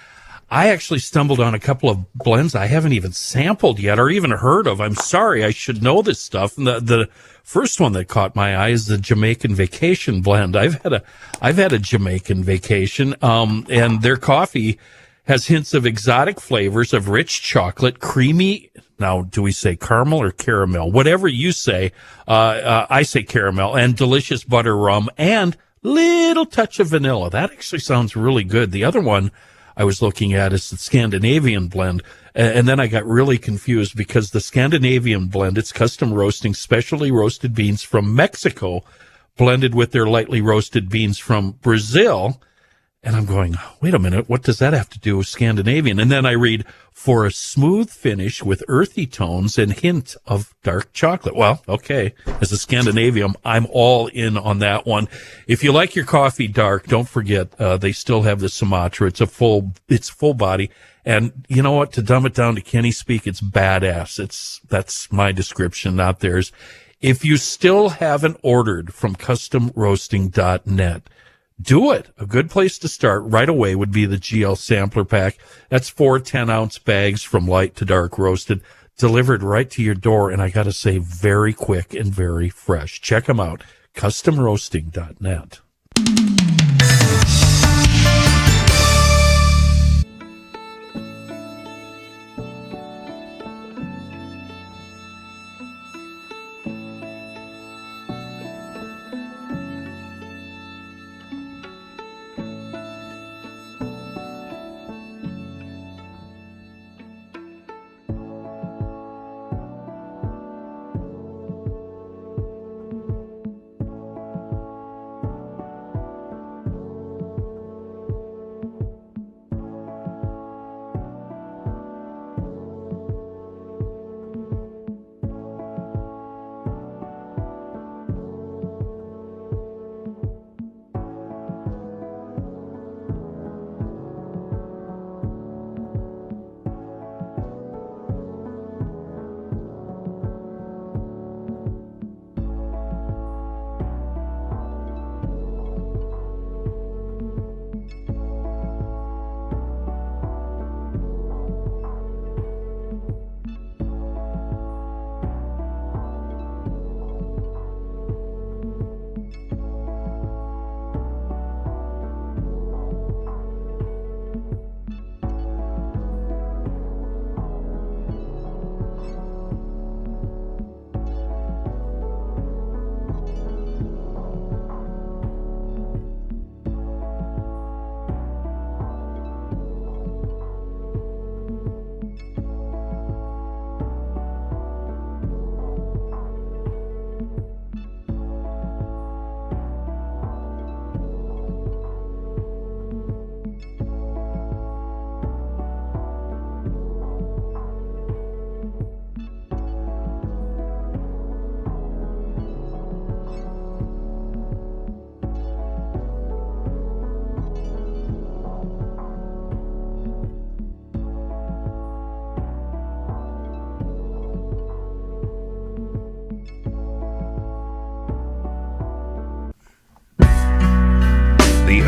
I actually stumbled on a couple of blends I haven't even sampled yet or even heard of. I'm sorry, I should know this stuff. And the first one that caught my eye is the Jamaican Vacation blend. I've had a Jamaican Vacation, and their coffee has hints of exotic flavors of rich chocolate, creamy. Now, do we say caramel or caramel? Whatever you say, I say caramel, and delicious butter rum and little touch of vanilla. That actually sounds really good. The other one I was looking at is the Scandinavian blend. And then I got really confused because the Scandinavian blend, it's custom roasting specially roasted beans from Mexico, blended with their lightly roasted beans from Brazil. And I'm going, wait a minute, what does that have to do with Scandinavian? And then I read, for a smooth finish with earthy tones and hint of dark chocolate. Well, okay, as a Scandinavian, I'm all in on that one. If you like your coffee dark, don't forget, they still have the Sumatra. It's full body. And you know what? To dumb it down to Kenny speak, it's badass. That's my description, not theirs. If you still haven't ordered from customroasting.net, do it. A good place to start right away would be the GL sampler pack. That's 4 10-ounce bags from light to dark roasted, delivered right to your door. And I got to say, very quick and very fresh. Check them out. customroasting.net.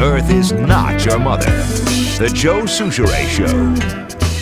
Earth is not your mother. The Joe Souchere Show.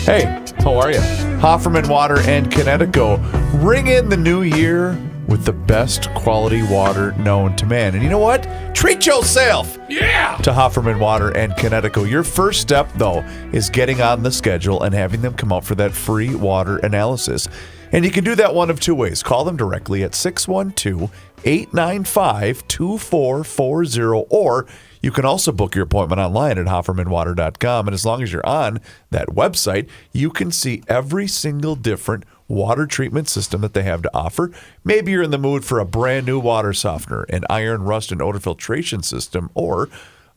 Hey, how are you? Hofferman Water and Connecticut. Ring in the new year with the best quality water known to man. And you know what? Treat yourself to Hofferman Water and Connecticut. Your first step, though, is getting on the schedule and having them come out for that free water analysis. And you can do that one of two ways. Call them directly at 612-895-2440, or you can also book your appointment online at HoffermanWater.com. And as long as you're on that website, you can see every single different water treatment system that they have to offer. Maybe you're in the mood for a brand new water softener, an iron, rust, and odor filtration system, or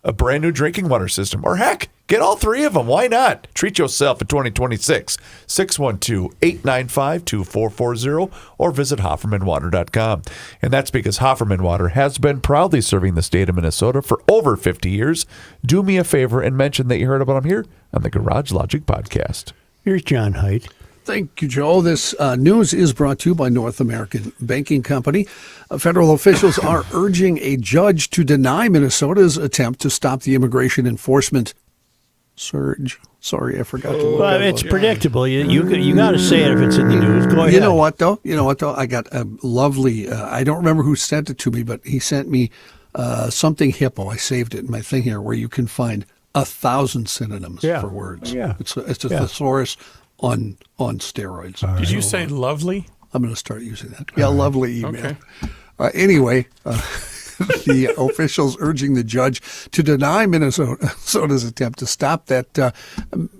a brand new drinking water system, or heck, get all three of them. Why not? Treat yourself in 2026. 612-895-2440 or visit HoffermanWater.com. And that's because Hofferman Water has been proudly serving the state of Minnesota for over 50 years. Do me a favor and mention that you heard about them here on the Garage Logic Podcast. Here's John Heidt. Thank you, Joe. This news is brought to you by North American Banking Company. Federal officials are urging a judge to deny Minnesota's attempt to stop the immigration enforcement surge. Sorry, I forgot to look Well, it's predictable. You got to say it if it's in the news. Go ahead. You know what, though? I got a lovely, I don't remember who sent it to me, but he sent me something hippo. I saved it in my thing here where you can find 1,000 synonyms for words. Yeah. It's a thesaurus on steroids. Did you say lovely? I'm going to start using that. Yeah, lovely email. Okay. Anyway, the officials urging the judge to deny Minnesota's attempt to stop that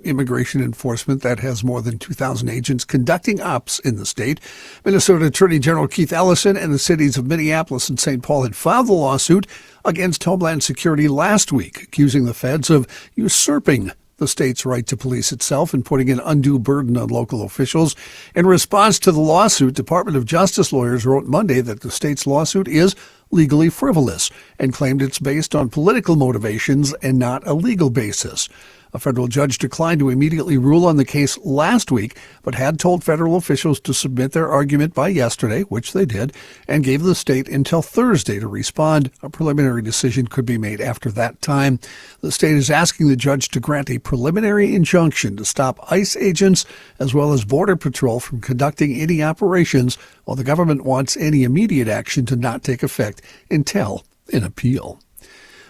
immigration enforcement that has more than 2,000 agents conducting ops in the state. Minnesota Attorney General Keith Ellison and the cities of Minneapolis and St. Paul had filed the lawsuit against Homeland Security last week, accusing the feds of usurping the state's right to police itself and putting an undue burden on local officials. In response to the lawsuit, Department of Justice lawyers wrote Monday that the state's lawsuit is legally frivolous and claimed it's based on political motivations and not a legal basis. A federal judge declined to immediately rule on the case last week, but had told federal officials to submit their argument by yesterday, which they did, and gave the state until Thursday to respond. A preliminary decision could be made after that time. The state is asking the judge to grant a preliminary injunction to stop ICE agents as well as Border Patrol from conducting any operations, while the government wants any immediate action to not take effect until an appeal.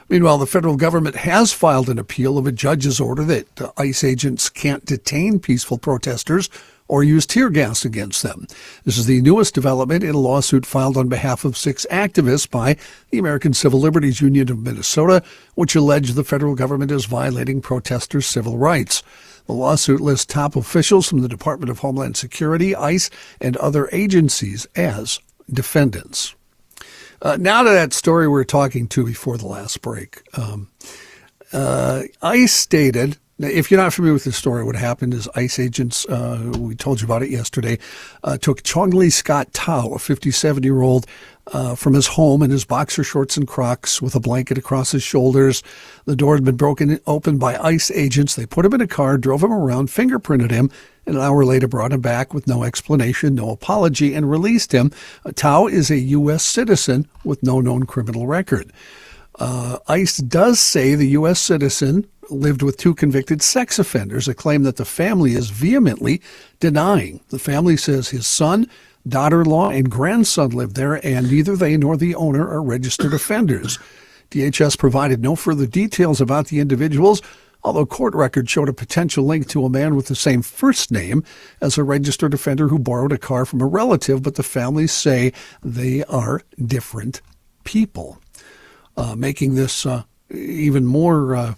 Meanwhile, the federal government has filed an appeal of a judge's order that ICE agents can't detain peaceful protesters or use tear gas against them. This is the newest development in a lawsuit filed on behalf of 6 activists by the American Civil Liberties Union of Minnesota, which allege the federal government is violating protesters' civil rights. The lawsuit lists top officials from the Department of Homeland Security, ICE, and other agencies as defendants. Now to that story we were talking to before the last break. ICE stated, if you're not familiar with the story, what happened is ICE agents, we told you about it yesterday, took Chong-Lee Scott Tao, a 57-year-old, from his home in his boxer shorts and Crocs with a blanket across his shoulders. The door had been broken open by ICE agents. They put him in a car, drove him around, fingerprinted him, and an hour later brought him back with no explanation, no apology, and released him. Tao is a U.S. citizen with no known criminal record. ICE does say the U.S. citizen lived with 2 convicted sex offenders, a claim that the family is vehemently denying. The family says his son, daughter-in-law, and grandson live there, and neither they nor the owner are registered offenders. DHS provided no further details about the individuals, although court records showed a potential link to a man with the same first name as a registered offender who borrowed a car from a relative, but the families say they are different people, making this even more,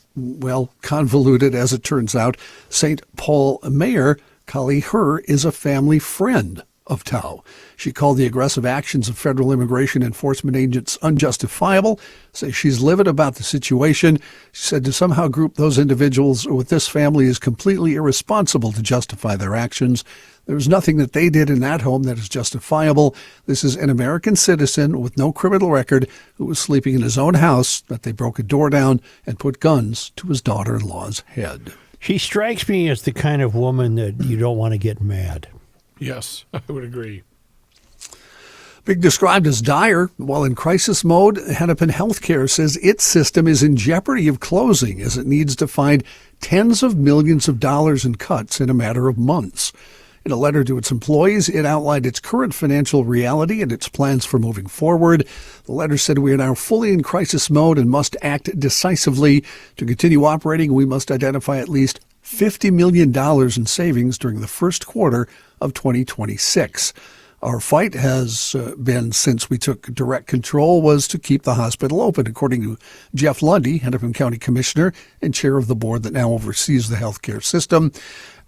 convoluted as it turns out. St. Paul Mayor Cally Proctor is a family friend of Tao. She called the aggressive actions of federal immigration enforcement agents unjustifiable, says she's livid about the situation. She said to somehow group those individuals with this family is completely irresponsible to justify their actions. There's nothing that they did in that home that is justifiable. This is an American citizen with no criminal record who was sleeping in his own house that they broke a door down and put guns to his daughter-in-law's head. She strikes me as the kind of woman that you don't want to get mad. Yes, I would agree. Being described as dire while in crisis mode, Hennepin Healthcare says its system is in jeopardy of closing as it needs to find tens of millions of dollars in cuts in a matter of months. In a letter to its employees, it outlined its current financial reality and its plans for moving forward. The letter said, "We are now fully in crisis mode and must act decisively. To continue operating, we must identify at least $50 million in savings during the first quarter of 2026. Our fight has been, since we took direct control, was to keep the hospital open," according to Jeff Lundy, Hennepin County Commissioner and chair of the board that now oversees the healthcare system.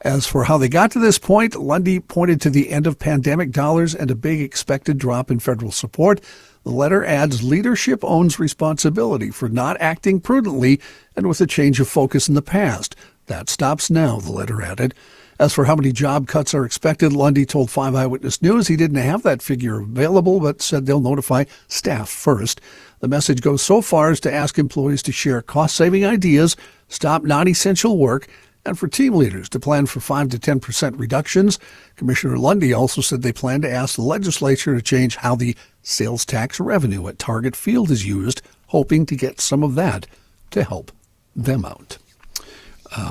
As for how they got to this point, Lundy pointed to the end of pandemic dollars and a big expected drop in federal support. The letter adds leadership owns responsibility for not acting prudently and with a change of focus in the past. That stops now, the letter added. As for how many job cuts are expected, Lundy told 5 Eyewitness News he didn't have that figure available, but said they'll notify staff first. The message goes so far as to ask employees to share cost-saving ideas, stop non-essential work, and for team leaders to plan for 5 to 10% reductions. Commissioner Lundy also said they plan to ask the legislature to change how the sales tax revenue at Target Field is used, hoping to get some of that to help them out.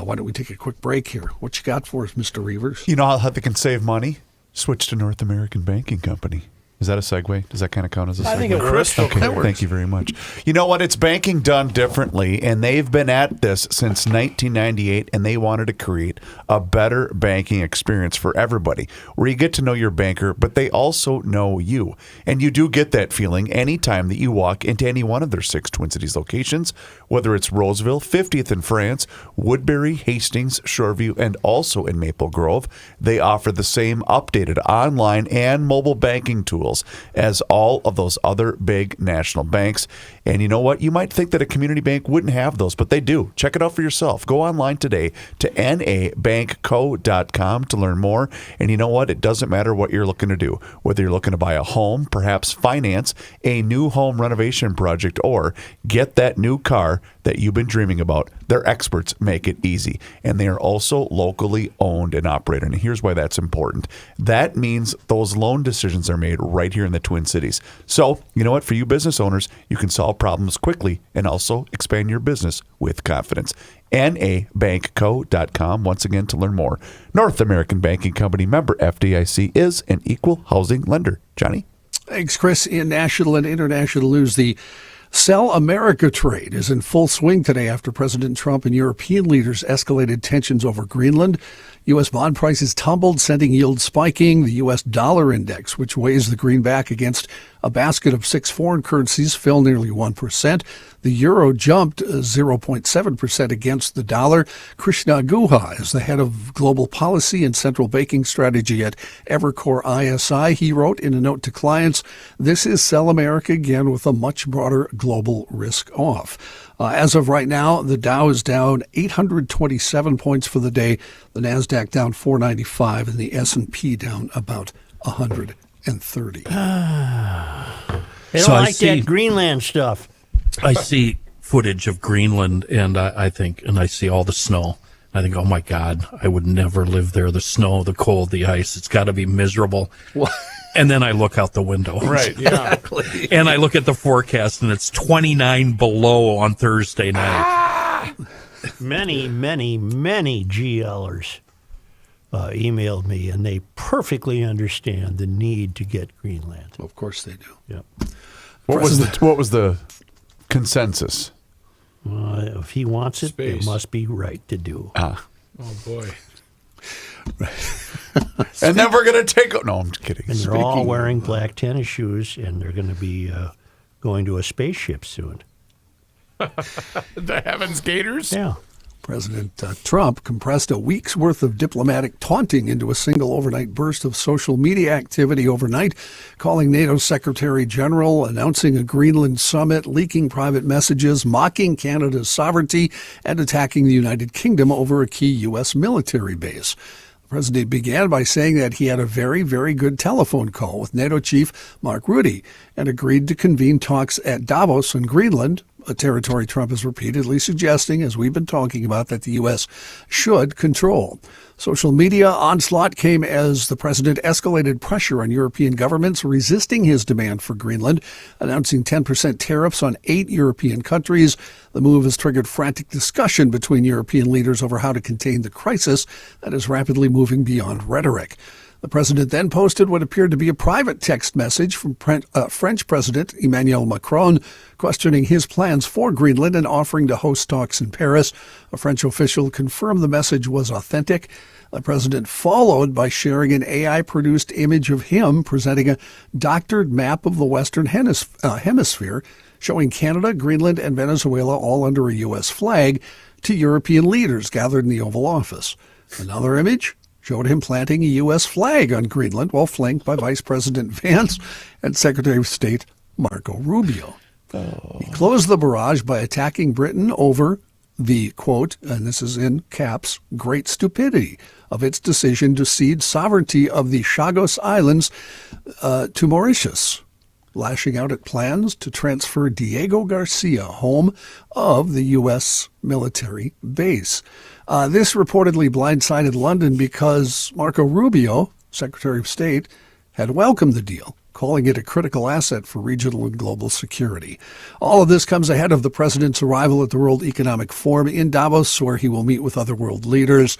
Why don't we take a quick break here? What you got for us, Mr. Reavers? You know how they can save money? Switch to North American Banking Company. Is that a segue? Does that kind of count as a segue? I think it works. Okay, That works. thank you very much. You know what? It's banking done differently, and they've been at this since 1998, and they wanted to create a better banking experience for everybody, where you get to know your banker, but they also know you. And you do get that feeling anytime that you walk into any one of their 6 Twin Cities locations, whether it's Roseville, 50th in France, Woodbury, Hastings, Shoreview, and also in Maple Grove. They offer the same updated online and mobile banking tools as all of those other big national banks. And you know what? You might think that a community bank wouldn't have those, but they do. Check it out for yourself. Go online today to nabankco.com to learn more. And you know what? It doesn't matter what you're looking to do, whether you're looking to buy a home, perhaps finance a new home renovation project, or get that new car that you've been dreaming about. Their experts make it easy. And they are also locally owned and operated. And here's why that's important. That means those loan decisions are made right here in the Twin Cities. So, you know what? For you business owners, you can solve problems quickly and also expand your business with confidence. nabankco.com, once again, to learn more. North American Banking Company, member FDIC, is an equal housing lender. Johnny? Thanks, Chris. In national and international news, the Sell America trade is in full swing today after President Trump and European leaders escalated tensions over Greenland. U.S. bond prices tumbled, sending yields spiking. The U.S. dollar index, which weighs the greenback against a basket of 6 foreign currencies, fell nearly 1%. The euro jumped 0.7% against the dollar. Krishna Guha is the head of global policy and central banking strategy at Evercore ISI. He wrote in a note to clients, "This is Sell America again with a much broader global risk off." As of right now, the Dow is down 827 points for the day, the NASDAQ down 495, and the S&P down about 130. They don't So I like that Greenland stuff. I see footage of Greenland, and I think, and I see all the snow. I think, oh my God, I would never live there. The snow, the cold, the ice, it's got to be miserable. And then I look out the window. Right, yeah. And I look at the forecast, and it's 29 below on Thursday night. Many GLers emailed me, and they perfectly understand the need to get Greenland. Of course they do. Yep. What was the consensus? If he wants it, Space. it must be right to do. Oh, boy. And then we're going to take... No, I'm kidding. And they're all wearing black tennis shoes, and they're going to be going to a spaceship soon. The Heaven's Gators? Yeah. President Trump compressed a week's worth of diplomatic taunting into a single overnight burst of social media activity overnight, calling NATO Secretary General, announcing a Greenland summit, leaking private messages, mocking Canada's sovereignty, and attacking the United Kingdom over a key U.S. military base. The president began by saying that he had a very, very good telephone call with NATO chief Mark Rutte and agreed to convene talks at Davos in Greenland a territory Trump is repeatedly suggesting, as we've been talking about, that the U.S. should control. Social media onslaught came as the president escalated pressure on European governments resisting his demand for Greenland, announcing 10% tariffs on 8 European countries. The move has triggered frantic discussion between European leaders over how to contain the crisis that is rapidly moving beyond rhetoric. The president then posted what appeared to be a private text message from French President Emmanuel Macron, questioning his plans for Greenland and offering to host talks in Paris. A French official confirmed the message was authentic. The president followed by sharing an AI-produced image of him presenting a doctored map of the Western Hemisphere, showing Canada, Greenland, and Venezuela all under a U.S. flag to European leaders gathered in the Oval Office. Another image showed him planting a U.S. flag on Greenland while flanked by Vice President Vance and Secretary of State Marco Rubio. He closed the barrage by attacking Britain over the, quote, and this is in caps, great stupidity of its decision to cede sovereignty of the Chagos Islands to Mauritius, lashing out at plans to transfer Diego Garcia, home of the U.S. military base. This reportedly blindsided London because Marco Rubio, Secretary of State, had welcomed the deal, calling it a critical asset for regional and global security. All of this comes ahead of the president's arrival at the World Economic Forum in Davos, where he will meet with other world leaders.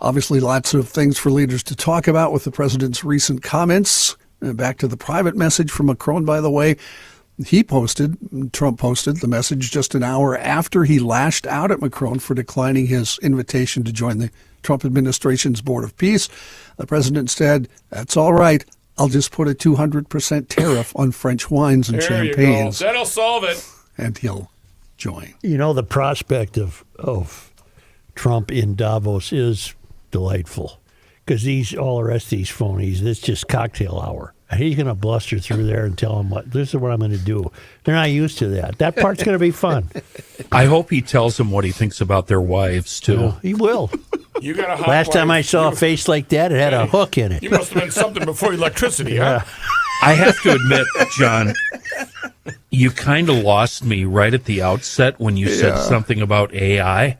Obviously, lots of things for leaders to talk about with the president's recent comments. Back to the private message from Macron, by the way. Trump posted the message just an hour after he lashed out at Macron for declining his invitation to join the Trump administration's Board of Peace. The president said, "That's all right. I'll just put a 200% tariff on French wines and champagnes. That'll solve it." And he'll join. You know, the prospect of Trump in Davos is delightful because all the rest of these phonies, it's just cocktail hour. He's going to bluster through there and tell them, this is what I'm going to do. They're not used to that. That part's going to be fun. I hope he tells them what he thinks about their wives, too. Yeah, he will. You got a hot Last time I wife. saw a face like that, it had a hook in it. You must have been something before electricity, huh? I have to admit, John, you kind of lost me right at the outset when you said something about AI.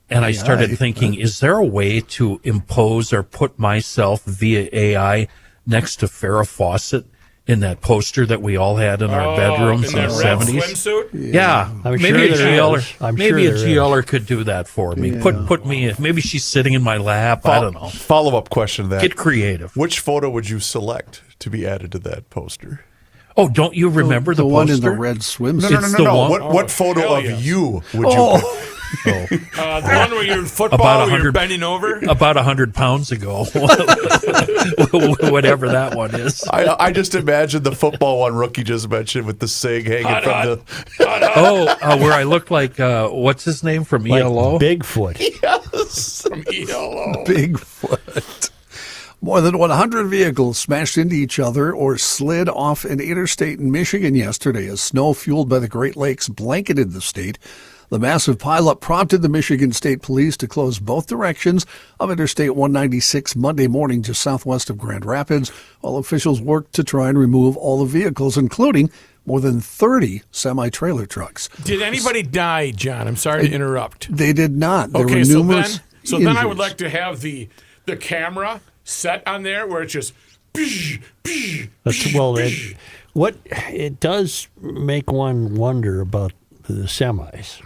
And I started thinking, is there a way to impose or put myself via AI next to Farrah Fawcett in that poster that we all had in our bedrooms in the 70s? Swimsuit? Yeah. I'm maybe sure a GLer could do that for me. Yeah. Put me, maybe she's sitting in my lap. I don't know. Follow-up question to that. Get creative. Which photo would you select to be added to that poster? Oh, don't you remember the one poster? in the red swimsuit? No. What photo of you would you put? The one where you're in football, where you're bending over? About 100 pounds ago. Whatever that one is. I just imagine the football one Rookie just mentioned with the SIG hanging from the... Where I looked like, what's his name from Like ELO? Bigfoot. Yes. From ELO. Bigfoot. More than 100 vehicles smashed into each other or slid off an interstate in Michigan yesterday as snow fueled by the Great Lakes blanketed the state. The massive pileup prompted the Michigan State Police to close both directions of Interstate 196 Monday morning just southwest of Grand Rapids, while officials worked to try and remove all the vehicles, including more than 30 semi-trailer trucks. Did anybody die, John? I'm sorry to interrupt. They did not. There were Okay, numerous so then I would injuries. like to have the camera set on there where it's just... It does make one wonder about the semis.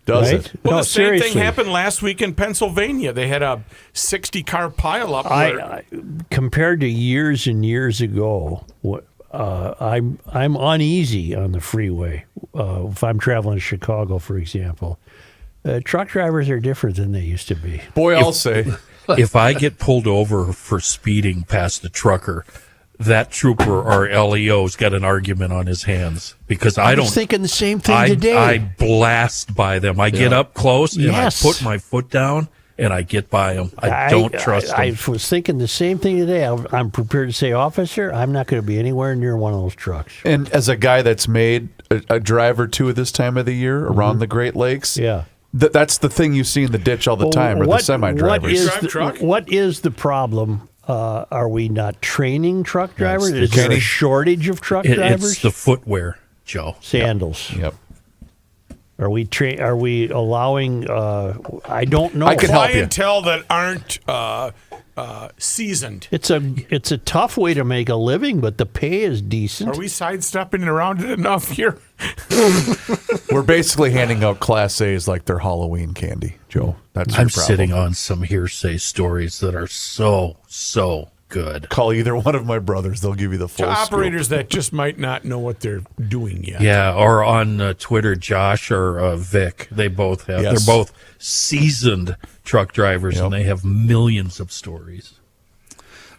Does Right? it? Well, No, the same seriously. thing happened last week in Pennsylvania. They had a 60-car pileup. Compared to years and years ago, I'm uneasy on the freeway. If I'm traveling to Chicago, for example, truck drivers are different than they used to be. Boy, I'll say. If I get pulled over for speeding past the trucker, that trooper or LEO's got an argument on his hands because I was thinking the same thing today. I blast by them. I get up close and I put my foot down and I get by them. I don't trust them. I was thinking the same thing today. I'm prepared to say, officer, I'm not going to be anywhere near one of those trucks. And as a guy that's made a drive or two at this time of the year around the Great Lakes, that's the thing you see in the ditch all the time, are the semi-drivers. What is the problem? Are we not training truck drivers? Is there a Kenny? shortage of truck drivers? It's the footwear. Joe. Sandals. Yep. Are we allowing? I don't know. I can help you. Clientele that aren't seasoned. It's a tough way to make a living, but the pay is decent. Are we sidestepping it around it enough here? We're basically handing out Class A's like they're Halloween candy, Joe. That's your I'm problem. sitting on some hearsay stories that are so good. Call either one of my brothers; they'll give you the full To scoop. operators that just might not know what they're doing yet. Yeah, or on Twitter, Josh or Vic. They both have. Yes. They're both seasoned truck drivers, Yep. and they have millions of stories.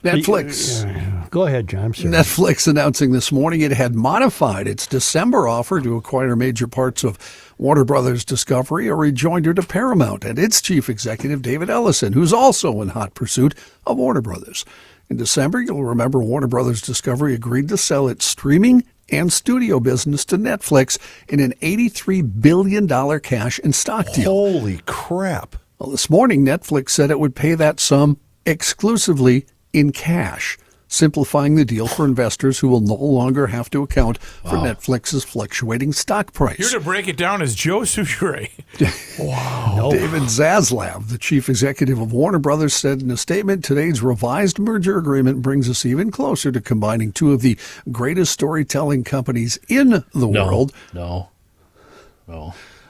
Netflix. Go ahead, John. I'm sorry. Netflix announcing this morning it had modified its December offer to acquire major parts of Warner Brothers Discovery, a rejoinder to Paramount and its chief executive, David Ellison, who's also in hot pursuit of Warner Brothers. In December, you'll remember Warner Brothers Discovery agreed to sell its streaming and studio business to Netflix in an $83 billion cash and stock deal. Holy crap! Well, this morning, Netflix said it would pay that sum exclusively in cash, simplifying the deal for investors who will no longer have to account for Netflix's fluctuating stock price. Here to break it down is Joe Souchere. David Zaslav, the chief executive of Warner Brothers, said in a statement, today's revised merger agreement brings us even closer to combining two of the greatest storytelling companies in the world. No.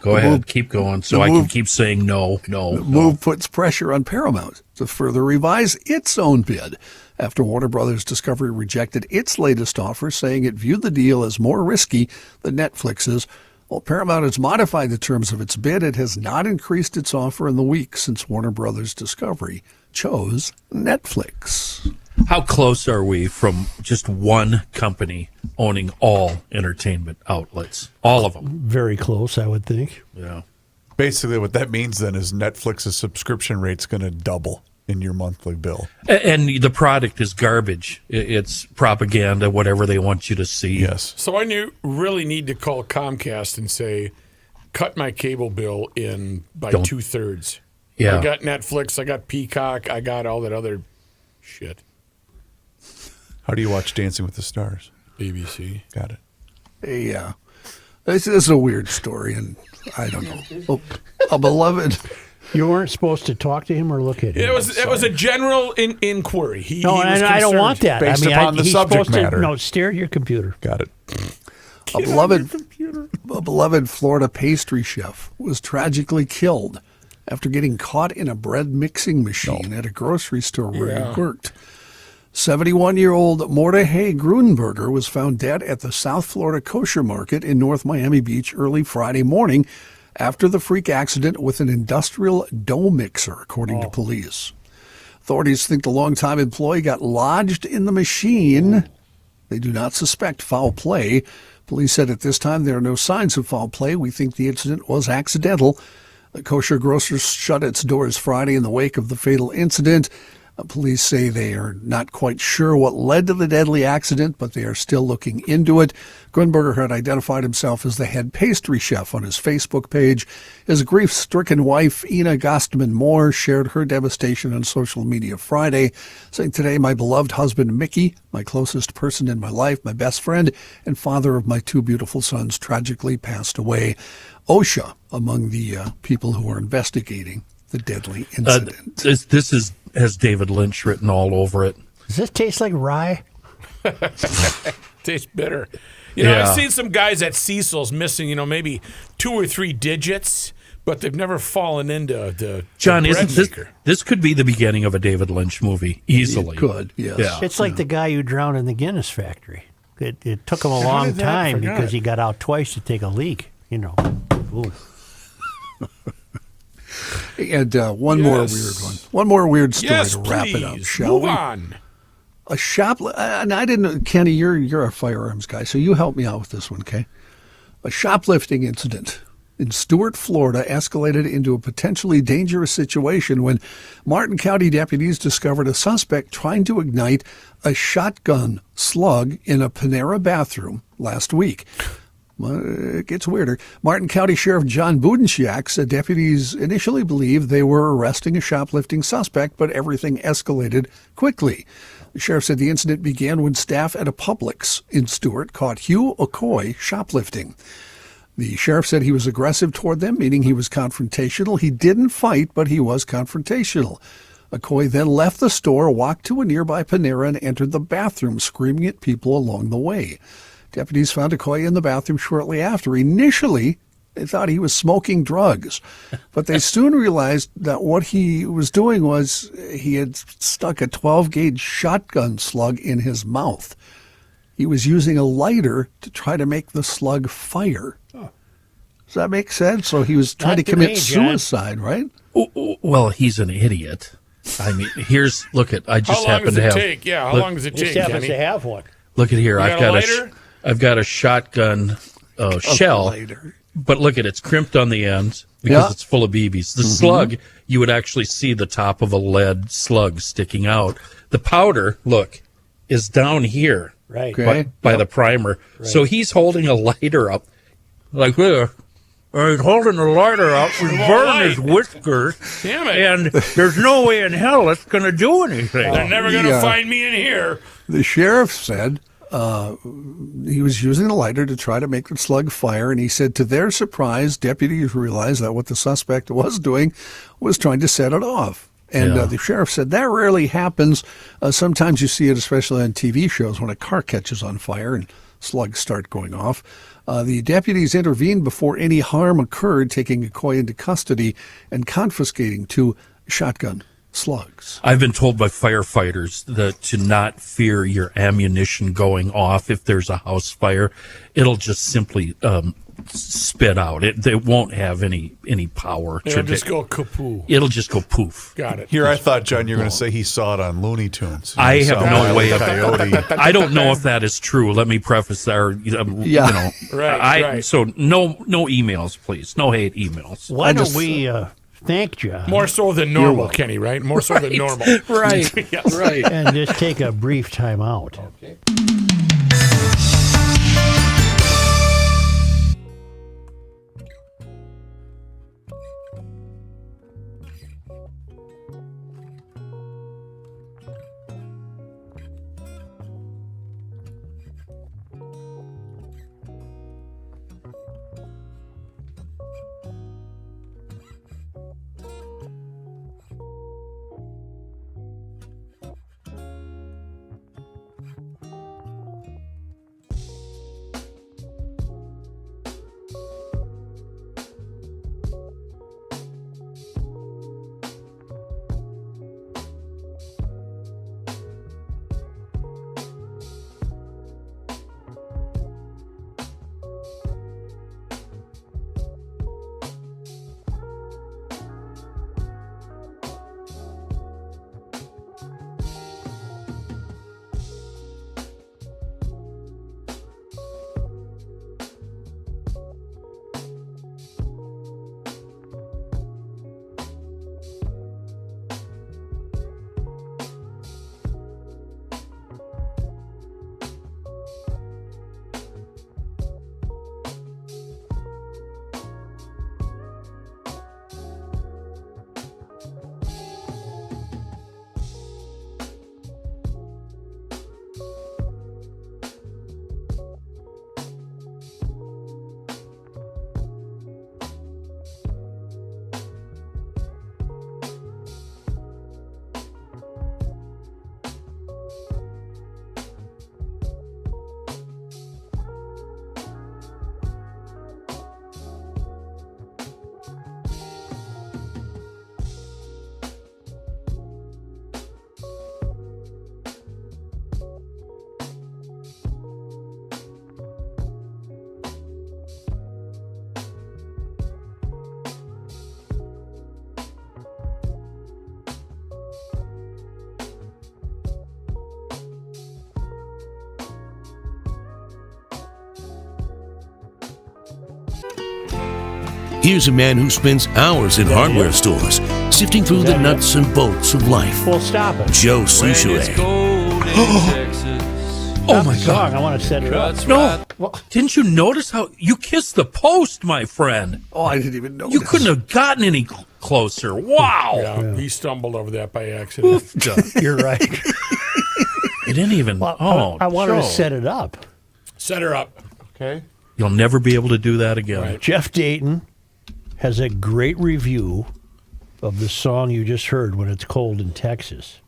Go ahead, keep going, so I can keep saying no. The move puts pressure on Paramount to further revise its own bid after Warner Brothers Discovery rejected its latest offer, saying it viewed the deal as more risky than Netflix's. While Paramount has modified the terms of its bid, it has not increased its offer in the week since Warner Brothers Discovery chose Netflix. How close are we from just one company owning all entertainment outlets? All of them. Very close, I would think. Yeah. Basically, what that means then is Netflix's subscription rate's going to double in your monthly bill. And the product is garbage. It's propaganda, whatever they want you to see. Yes. So I really need to call Comcast and say, cut my cable bill in by 2/3. Yeah. I got Netflix, I got Peacock, I got all that other shit. How do you watch Dancing with the Stars? ABC. Got it. Yeah. This is a weird story, and I don't know. A beloved... You weren't supposed to talk to him or look at him. It was a general inquiry. He was I don't want that. Based upon the he's subject supposed matter. No, stare at your computer. Got it. A beloved Florida pastry chef was tragically killed after getting caught in a bread mixing machine at a grocery store where he worked. 71-year-old Mordechai Grunberger was found dead at the South Florida Kosher Market in North Miami Beach early Friday morning after the freak accident with an industrial dough mixer, according to police. Authorities think the longtime employee got lodged in the machine. They do not suspect foul play. Police said at this time there are no signs of foul play. We think the incident was accidental. The kosher grocer shut its doors Friday in the wake of the fatal incident. Police say they are not quite sure what led to the deadly accident, but they are still looking into it. Grunberger had identified himself as the head pastry chef on his Facebook page. His grief-stricken wife, Ina Gostman-Moore, shared her devastation on social media Friday, saying, today, my beloved husband, Mickey, my closest person in my life, my best friend, and father of my two beautiful sons, tragically passed away. OSHA, among the people who are investigating the deadly incident. This has David Lynch written all over it. Does this taste like rye? Tastes bitter. I've seen some guys at Cecil's missing, maybe 2 or 3 digits, but they've never fallen into the John, the bread isn't maker. this could be the beginning of a David Lynch movie easily? It could, yes. Yeah. It's like the guy who drowned in the Guinness factory. It took him a long did that? time Forgot. because he got out twice to take a leak. Ooh. And one more weird one. One more weird story Yes, to wrap it up, please. shall Move we? on. A and I didn't, Kenny, you're a firearms guy, so you help me out with this one, okay? A shoplifting incident in Stuart, Florida escalated into a potentially dangerous situation when Martin County deputies discovered a suspect trying to ignite a shotgun slug in a Panera bathroom last week. It gets weirder. Martin County Sheriff John Budensiak said deputies initially believed they were arresting a shoplifting suspect, but everything escalated quickly. The sheriff said the incident began when staff at a Publix in Stewart caught Hugh Okoye shoplifting. The sheriff said he was aggressive toward them, meaning he was confrontational. He didn't fight, but he was confrontational. Okoye then left the store, walked to a nearby Panera, and entered the bathroom, screaming at people along the way. Deputies found Okoye in the bathroom shortly after. Initially, they thought he was smoking drugs, but they soon realized that what he was doing was he had stuck a 12-gauge shotgun slug in his mouth. He was using a lighter to try to make the slug fire. Does that make sense? So he was trying to commit suicide, right? Well, he's an idiot. I mean, I just happen to have. How long does it take? Just happens to have one. Look at here. I've got a shotgun shell, but look at it. It's crimped on the ends because it's full of BBs. The slug, you would actually see the top of a lead slug sticking out. The powder, look, is down here, right, by the primer. Right. So he's holding a lighter up, like there. He's holding the lighter up and burning his whiskers. Damn it. And there's no way in hell it's going to do anything. They're never going to find me in here. The sheriff said he was using the lighter to try to make the slug fire, and he said to their surprise, deputies realized that what the suspect was doing was trying to set it off. And the sheriff said that rarely happens. Sometimes you see it, especially on TV shows, when a car catches on fire and slugs start going off. The deputies intervened before any harm occurred, taking Okoye into custody and confiscating 2 shotgun slugs. I've been told by firefighters that to not fear your ammunition going off if there's a house fire. It'll just simply spit out. They won't have any power. It'll just go kapoo. It'll just go poof. Got it. Here, I thought, John, you were going to say he saw it on Looney Tunes. I have no way of Coyote. I don't know if that is true. Let me preface there. Right. So no emails, please. No hate emails. Why don't we thank John? More so than normal, Kenny, right? More so than normal. Right. Yes. Right. And just take a brief time out. Okay. Here's a man who spends hours in hardware stores, sifting through the nuts and bolts of life. Well, stop it. Joe Souchere. Oh my God! I want to set it up. No, didn't you notice how you kissed the post, my friend? Oh, I didn't even know. You couldn't have gotten any closer. Wow! Yeah, he stumbled over that by accident. You're right. didn't even. Well, I wanted to Joe. set it up. Set her up. Okay. You'll never be able to do that again. Right. Jeff Dayton has a great review of the song you just heard, When It's Cold in Texas.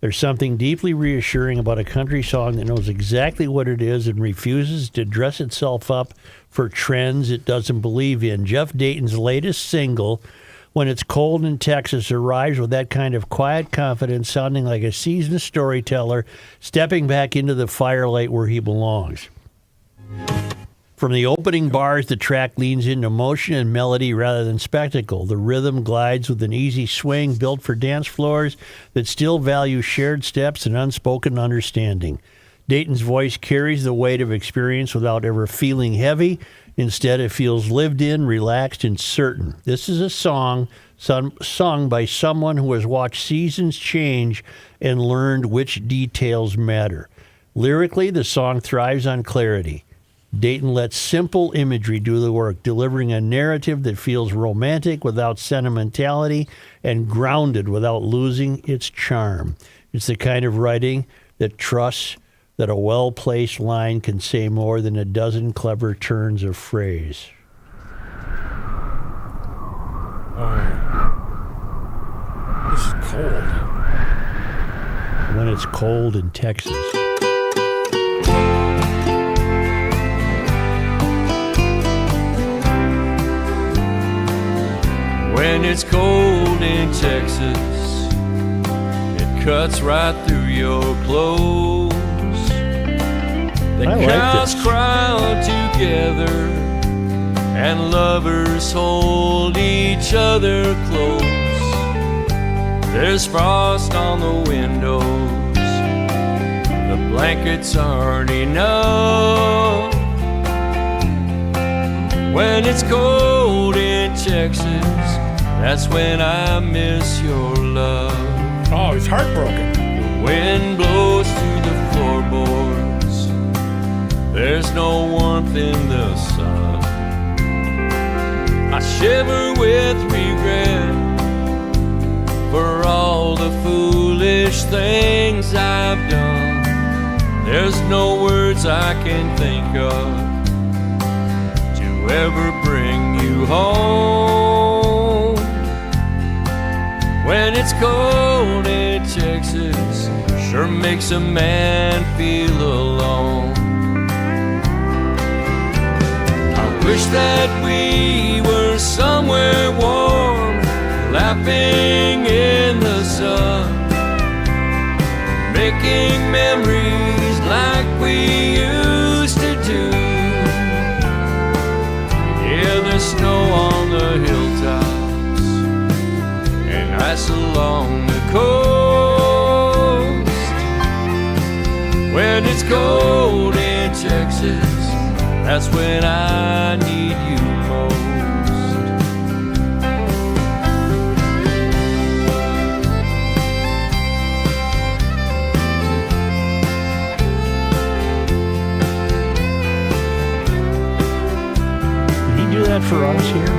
There's something deeply reassuring about a country song that knows exactly what it is and refuses to dress itself up for trends it doesn't believe in. Jeff Dayton's latest single, When It's Cold in Texas, arrives with that kind of quiet confidence, sounding like a seasoned storyteller stepping back into the firelight where he belongs. From the opening bars, the track leans into motion and melody rather than spectacle. The rhythm glides with an easy swing built for dance floors that still value shared steps and unspoken understanding. Dayton's voice carries the weight of experience without ever feeling heavy. Instead, it feels lived in, relaxed, and certain. This is a song sung by someone who has watched seasons change and learned which details matter. Lyrically, the song thrives on clarity. Dayton lets simple imagery do the work, delivering a narrative that feels romantic without sentimentality and grounded without losing its charm. It's the kind of writing that trusts that a well-placed line can say more than a dozen clever turns of phrase. This is cold. When It's Cold in Texas. When it's cold in Texas, it cuts right through your clothes. The cows crowd together and lovers hold each other close. There's frost on the windows, the blankets aren't enough. When it's cold in Texas, that's when I miss your love. Oh, he's heartbroken. The wind blows through the floorboards. There's no warmth in the sun. I shiver with regret for all the foolish things I've done. There's no words I can think of to ever bring you home. When it's cold in Texas, sure makes a man feel alone. I wish that we were somewhere warm, laughing in the sun, making memories like we used to do. Yeah, there's snow on the hilltops and ice along the coast. When it's cold in Texas, that's when I need you most. Did he do that for us here?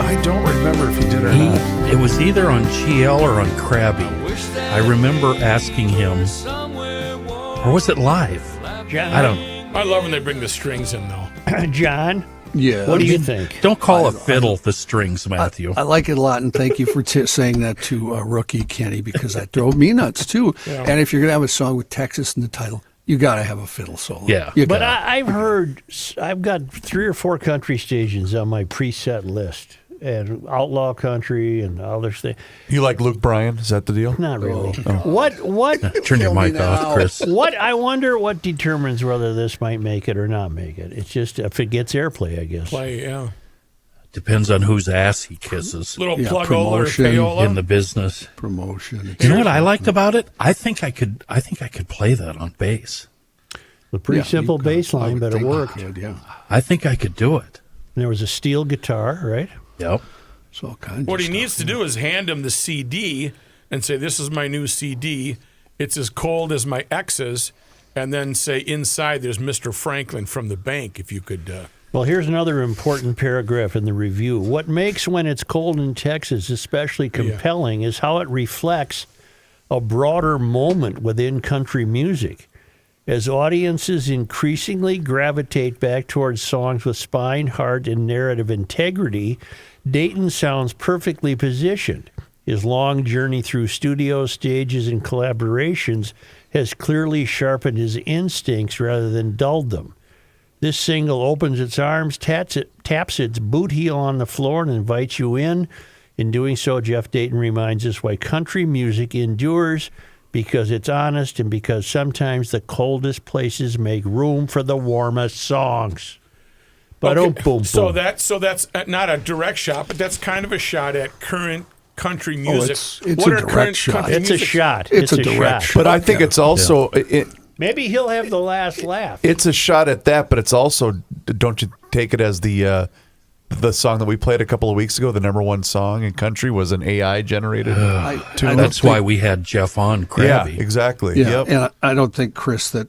I don't remember if he did or not. It was either on GL or on Krabby. I remember asking him, or was it live? John, I don't. I love when they bring the strings in, though. John, Yeah. what do you think? Don't call a fiddle the strings, Matthew. I like it a lot, and thank you for saying that to rookie Kenny, because that drove me nuts too. Yeah. And if you're gonna have a song with Texas in the title, you got to have a fiddle solo. Yeah. You But gotta. I've got 3 or 4 country stations on my preset list, and outlaw country and other things. You like Luke Bryan? Is that the deal? Not really. Oh. What? Turn your Kill me mic off, now. Chris. What? I wonder what determines whether this might make it or not make it. It's just if it gets airplay, I guess. Play, yeah. Depends on whose ass he kisses Little Yeah, plug or promotion. payola. in the business. Promotion. You know what I liked about it? I think I could play that on bass. A pretty Yeah, simple you could. bass I line, would but it think you worked. could, yeah. I think I could do it. And there was a steel guitar, right? Yep. So all kinds What of he needs to do is hand him the CD and say, "This is my new CD. It's as cold as my ex's," and then say inside there's Mr. Franklin from the bank. If you could. Well, here's another important paragraph in the review. What makes When It's Cold in Texas especially compelling is how it reflects a broader moment within country music. As audiences increasingly gravitate back towards songs with spine, heart, and narrative integrity, Dayton sounds perfectly positioned. His long journey through studios, stages, and collaborations has clearly sharpened his instincts rather than dulled them. This single opens its arms, taps its boot heel on the floor, and invites you in. In doing so, Jeff Dayton reminds us why country music endures, because it's honest and because sometimes the coldest places make room for the warmest songs. Boom. So that's not a direct shot, but that's kind of a shot at current country music. It's a direct shot. It's a shot. It's a direct shot. But I think it's also maybe he'll have the last laugh. it's a shot at that, but it's also, don't you take it as the song that we played a couple of weeks ago, the number one song in country was an AI generated tune. That's why we had Jeff on Krabby. Yeah, exactly. Yeah, Yep. and I don't think, Chris, that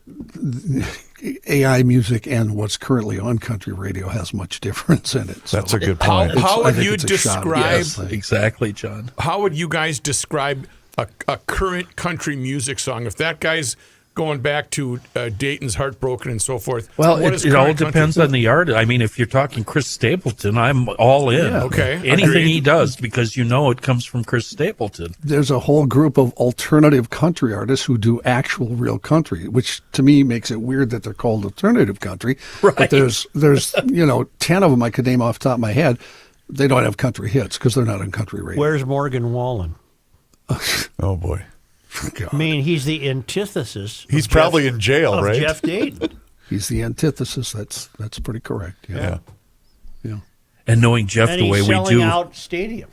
AI music and what's currently on country radio has much difference in it. So That's a good point. How I would think you it's a shot. describe? Yes. Exactly, John. How would you guys describe a current country music song? If that guy's going back to Dayton's Heartbroken and so forth. Well, what is it all current depends country? on the artist. I mean, if you're talking Chris Stapleton, I'm all in. Yeah. Okay, Anything agreed. he does, because it comes from Chris Stapleton. There's a whole group of alternative country artists who do actual real country, which to me makes it weird that they're called alternative country. Right. But there's 10 of them I could name off the top of my head. They don't have country hits because they're not on country radio. Where's Morgan Wallen? Oh, boy. God. I mean, he's the antithesis. He's of probably Jeff, in jail, of right? Jeff Dayton. He's the antithesis. That's pretty correct. Yeah. And knowing Jeff And the way he's we selling do, out stadiums.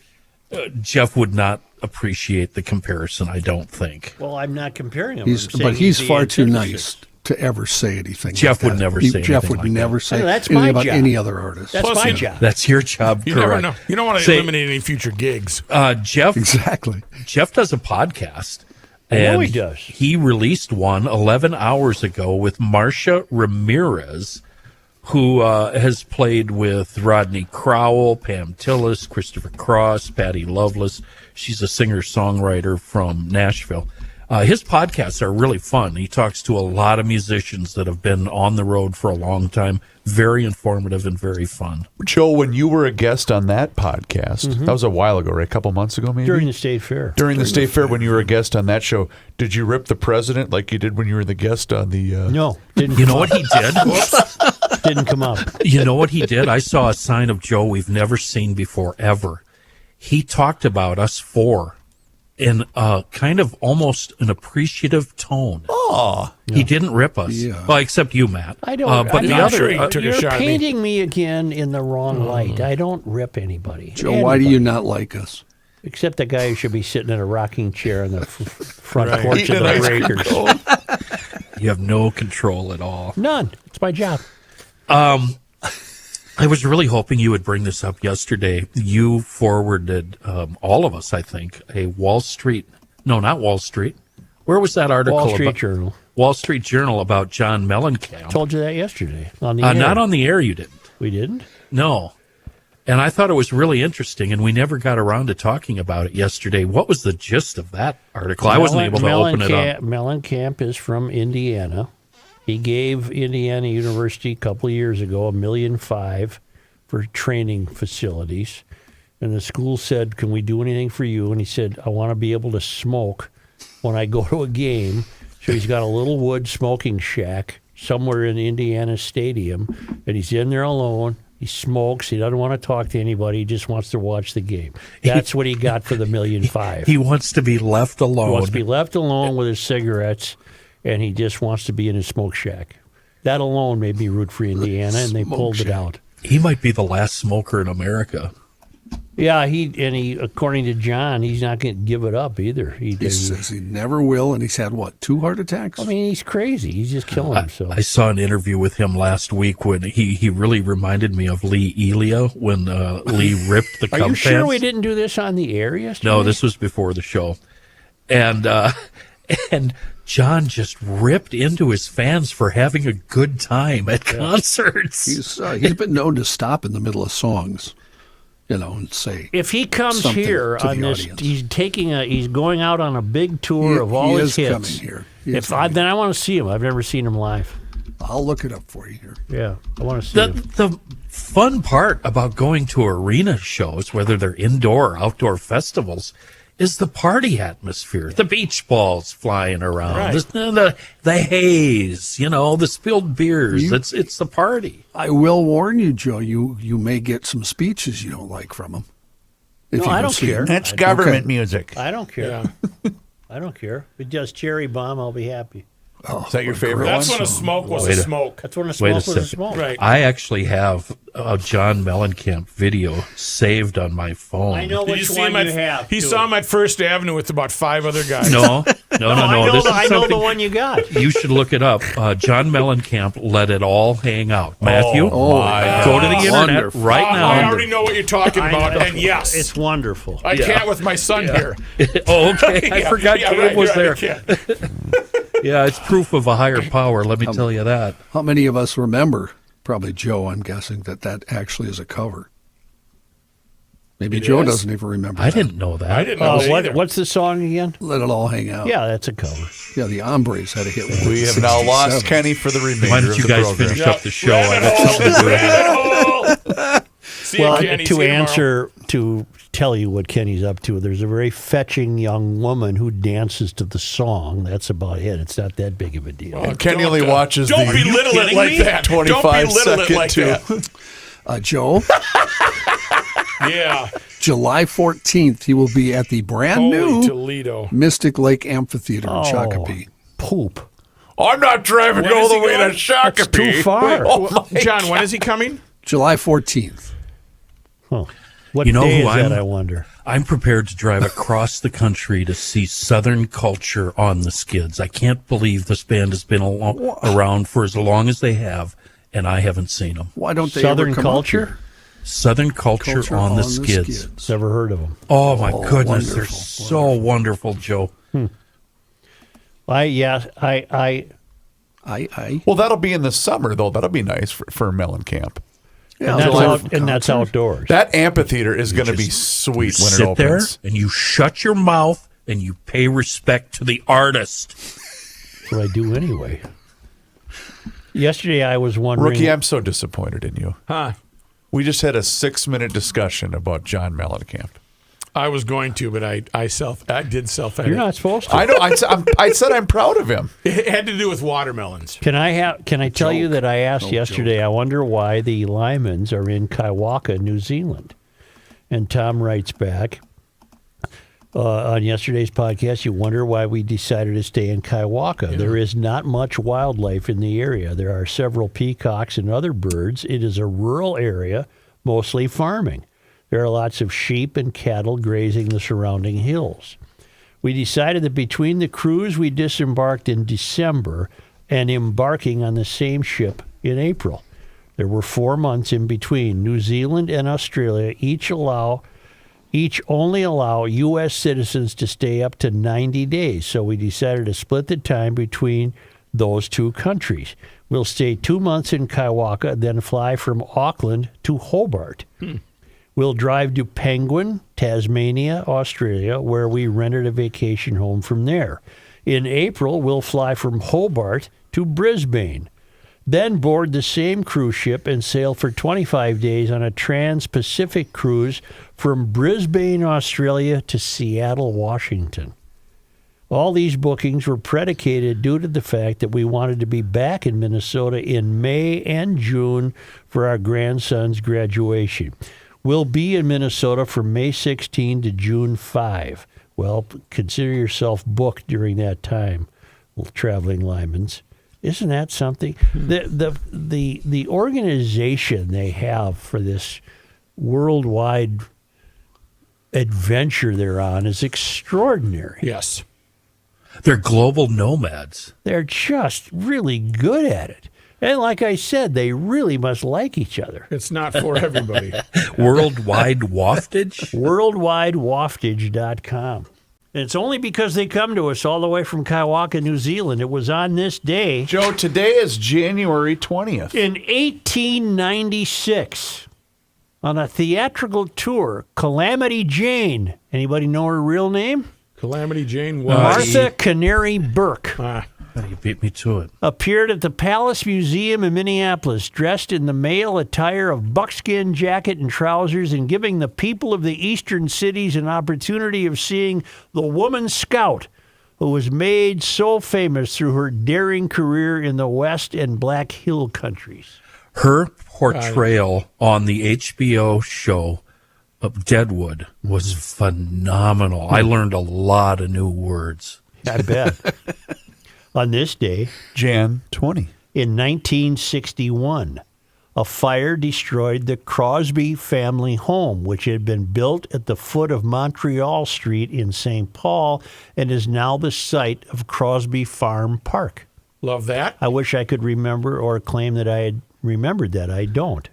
Jeff would not appreciate the comparison, I don't think. Well, I'm not comparing him. But he's the far too antithesis. nice to ever say anything. Jeff like would that. never say Jeff anything would like never that. say No, that's anything my about job. any other artist. That's Plus, my you- job. That's your job, You correct. never know. You don't want to Say- eliminate any future gigs. Jeff Exactly. Jeff does a podcast. I know And he does. He released one 11 hours ago with Marcia Ramirez, who has played with Rodney Crowell, Pam Tillis, Christopher Cross, Patty Loveless. She's a singer-songwriter from Nashville. His podcasts are really fun. He talks to a lot of musicians that have been on the road for a long time. Very informative and very fun. Joe, when you were a guest on that podcast, that was a while ago, right? A couple months ago, maybe? During the state fair. During the State Fair, when you were a guest on that show, did you rip the president like you did when you were the guest on the... No, didn't. You come know up. what he did? Didn't come up. You know what he did? I saw a sign of Joe we've never seen before, ever. He talked about us four in kind of almost an appreciative tone. Oh. He didn't rip us. Yeah. Well, except you, Matt. I don't. But I'm the not other, sure he took a you're shot at me. painting me again in the wrong light. I don't rip anybody. Joe, why do you not like us? Except the guy who should be sitting in a rocking chair in the front Right. porch Eating of an the ice cream Rakers. cone. you have no control at all. None. It's my job. I was really hoping you would bring this up yesterday. You forwarded all of us, I think, a Wall Street. No, not Wall Street. Where was that article? Wall Street about, Journal. Wall Street Journal about John Mellencamp. Told you that yesterday on the air. Not on the air, you didn't. We didn't? No. And I thought it was really interesting, and we never got around to talking about it yesterday. What was the gist of that article? I wasn't able to open it up. Mellencamp is from Indiana. He gave Indiana University a couple of years ago $1.5 million for training facilities. And the school said, "Can we do anything for you?" And he said, "I want to be able to smoke when I go to a game." So he's got a little wood smoking shack somewhere in Indiana Stadium, and he's in there alone. He smokes. He doesn't want to talk to anybody. He just wants to watch the game. That's what he got for the $1.5 million. He wants to be left alone. He wants to be left alone with his cigarettes, and he just wants to be in his smoke shack. That alone made me root for Indiana, and they pulled it out. He might be the last smoker in America. Yeah, he according to John, he's not going to give it up either. He says he never will, and he's had, 2 heart attacks? I mean, he's crazy. He's just killing himself. I saw an interview with him last week when he really reminded me of Lee Elia when Lee ripped the Cub Are you sure pants. we didn't do this on the air yesterday? No, this was before the show. And John just ripped into his fans for having a good time at concerts. He's been known to stop in the middle of songs and say. If he comes something here to on the this, audience. he's going out on a big tour of all his hits. Coming here. Then I want to see him. I've never seen him live. I'll look it up for you here. Yeah, I want to see him. The fun part about going to arena shows, whether they're indoor or outdoor festivals, is the party atmosphere. The beach balls flying around, Right. the haze, the spilled beers. It's the party. I will warn you, Joe. You may get some speeches you don't like from him. I don't care. That's government music. I don't care. Yeah. I don't care. If it does Cherry Bomb, I'll be happy. Is that your favorite That's one? when a smoke was a smoke. That's when a Wait a smoke was a second. smoke. Right. I actually have a John Mellencamp video saved on my phone. I know Did you which see one him you at, have. He too. saw him at First Avenue with about 5 other guys. No. I know, This is I know the something- one you got. You should look it up. John Mellencamp let it all hang out. Matthew, go to the internet Wonderful. right now. I already know what you're talking about, and yes, It's wonderful. I can't with my son here. Oh, okay. I Yeah, forgot yeah, Gabe right, was right, there. I can't. Yeah, it's proof of a higher power. Let me tell you that. How many of us remember? Probably Joe, I'm guessing, that actually is a cover. Maybe Joe doesn't even remember I that. didn't know that. I didn't know that either. What's the song again? Let It All Hang Out. Yeah, that's a cover. Yeah, the Hombres had a hit with it. We in have now lost 67. Kenny for the remainder Why don't of you the guys program. finish up the show? I got something to do with it. See you, Kenny. See you tomorrow. To tell you what Kenny's up to, there's a very fetching young woman who dances to the song. That's about it. It's not that big of a deal. Well, Kenny only don't- watches Don't the belittle it kidding like me? that. Don't 25 belittle it second like to that. Joe, Yeah. July 14th, he will be at the brand Holy new Toledo. Mystic Lake Amphitheater in Shakopee. Poop. I'm not driving When all is the he way to going? Shakopee. That's too far. Oh, my John, when is he coming? July 14th. Huh. What You know day who is that, I'm- I wonder? I'm prepared to drive across the country to see Southern Culture on the Skids. I can't believe this band has been around for as long as they have, and I haven't seen them. Why don't they Southern ever come Culture? up here? Southern Culture on the Skids. Never heard of them. Oh, my goodness. They're wonderful, so wonderful, Joe. I Well, that'll be in the summer, though. That'll be nice for Mellencamp. And that's outdoors. That amphitheater is going to be sweet when it Sit there opens. and you shut your mouth and you pay respect to the artist. That's what I do anyway. Yesterday I was wondering. Rookie, I'm so disappointed in you. Huh. We just had a 6-minute discussion about John Mellencamp. I was going to, but I did self-edit. You're not supposed to. I know. I said I'm proud of him. It had to do with watermelons. Can I tell you that I asked yesterday, I wonder why the Lymans are in Kaiwaka, New Zealand. And Tom writes back, on yesterday's podcast, you wonder why we decided to stay in Kaiwaka. Yeah. There is not much wildlife in the area. There are several peacocks and other birds. It is a rural area, mostly farming. There are lots of sheep and cattle grazing the surrounding hills. We decided that between the cruise we disembarked in December and embarking on the same ship in April, there were 4 months in between. New Zealand and Australia each only allow U.S. citizens to stay up to 90 days. So we decided to split the time between those two countries. We'll stay 2 months in Kaiwaka, then fly from Auckland to Hobart. We'll drive to Penguin, Tasmania, Australia, where we rented a vacation home from there. In April, we'll fly from Hobart to Brisbane, then board the same cruise ship and sail for 25 days on a trans-Pacific cruise from Brisbane, Australia to Seattle, Washington. All these bookings were predicated due to the fact that we wanted to be back in Minnesota in May and June for our grandson's graduation. We'll be in Minnesota from May 16 to June 5. Well, consider yourself booked during that time, traveling Lymans. Isn't that something? The organization they have for this worldwide adventure they're on is extraordinary. Yes. They're global nomads. They're just really good at it. And like I said, they really must like each other. It's not for everybody. Worldwide Waftage? Worldwidewaftage.com. And it's only because they come to us all the way from Kaiwaka, New Zealand. It was on this day. Joe, today is January 20th. In 1896, On a theatrical tour, Calamity Jane. Anybody know her real name? Calamity Jane was Martha Canary Burke. You beat me to it. Appeared at the Palace Museum in Minneapolis, dressed in the male attire of buckskin jacket and trousers, and giving the people of the eastern cities an opportunity of seeing the woman scout who was made so famous through her daring career in the West and Black Hill countries. Her portrayal on the HBO show of Deadwood was phenomenal. I learned a lot of new words. I bet. On this day, Jan 20. In 1961, a fire destroyed the Crosby family home, which had been built at the foot of Montreal Street in St. Paul and is now the site of Crosby Farm Park. Love that. I wish I could remember or claim that I had remembered that. I don't,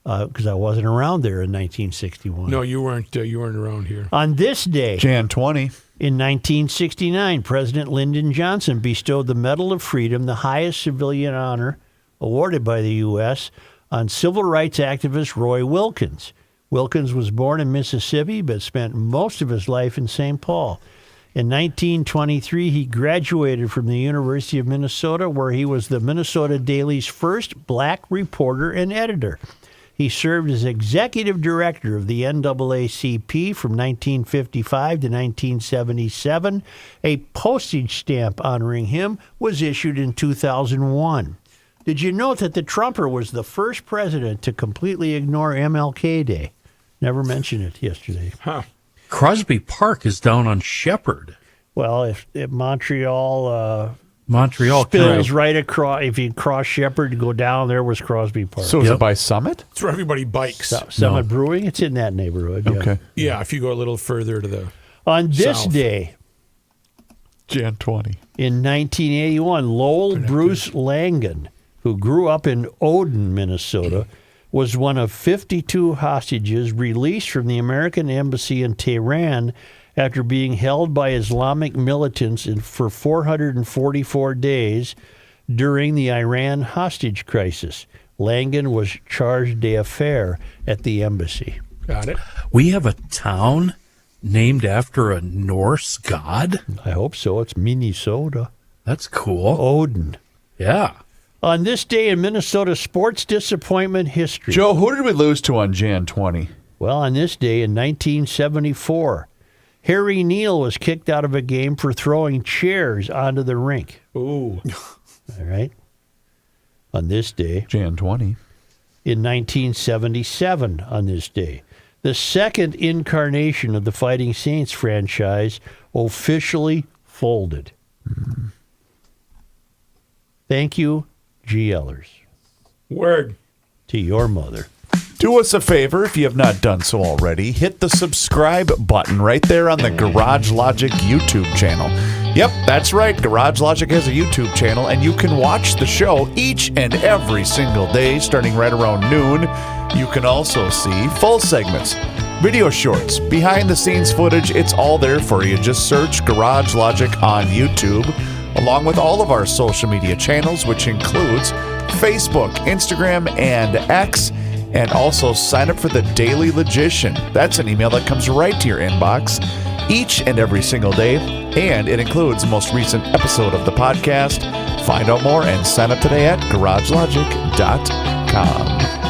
because I wasn't around there in 1961. No, you weren't. You weren't around here. On this day, Jan 20. In 1969, President Lyndon Johnson bestowed the Medal of Freedom, the highest civilian honor awarded by the U.S., on civil rights activist Roy Wilkins. Wilkins was born in Mississippi but spent most of his life in St. Paul. In 1923, he graduated from the University of Minnesota, where he was the Minnesota Daily's first black reporter and editor. He served as executive director of the NAACP from 1955 to 1977. A postage stamp honoring him was issued in 2001. Did you note that the Trumper was the first president to completely ignore MLK Day? Never mentioned it yesterday. Huh. Crosby Park is down on Shepherd. Well, if Montreal spills right across, if you cross Shepherd, go down, there was Crosby Park. So is it by Summit? It's where everybody bikes. Summit Brewing, it's in that neighborhood. Yeah. Okay. Yeah, if you go a little further to the On this south. day, Jan 20. in 1981, Lowell Bruce Langan, who grew up in Odin, Minnesota, was one of 52 hostages released from the American embassy in Tehran after being held by Islamic militants for 444 days during the Iran hostage crisis. Langan was charge d'affaires at the embassy. Got it. We have a town named after a Norse god? I hope so. It's Minnesota. That's cool. Odin. Yeah. On this day in Minnesota sports disappointment history. Joe, who did we lose to on Jan 20? Well, on this day in 1974, Harry Neal was kicked out of a game for throwing chairs onto the rink. Ooh. All right. On this day, Jan 20. in 1977, on this day, the second incarnation of the Fighting Saints franchise officially folded. Thank you, GLers. Word. To your mother. Do us a favor, if you have not done so already, hit the subscribe button right there on the Garage Logic YouTube channel. Yep, that's right. Garage Logic has a YouTube channel, and you can watch the show each and every single day, starting right around noon. You can also see full segments, video shorts, behind-the-scenes footage. It's all there for you. Just search Garage Logic on YouTube, along with all of our social media channels, which includes Facebook, Instagram, and X. And also sign up for the Daily Logician. That's an email that comes right to your inbox each and every single day. And it includes the most recent episode of the podcast. Find out more and sign up today at garagelogic.com.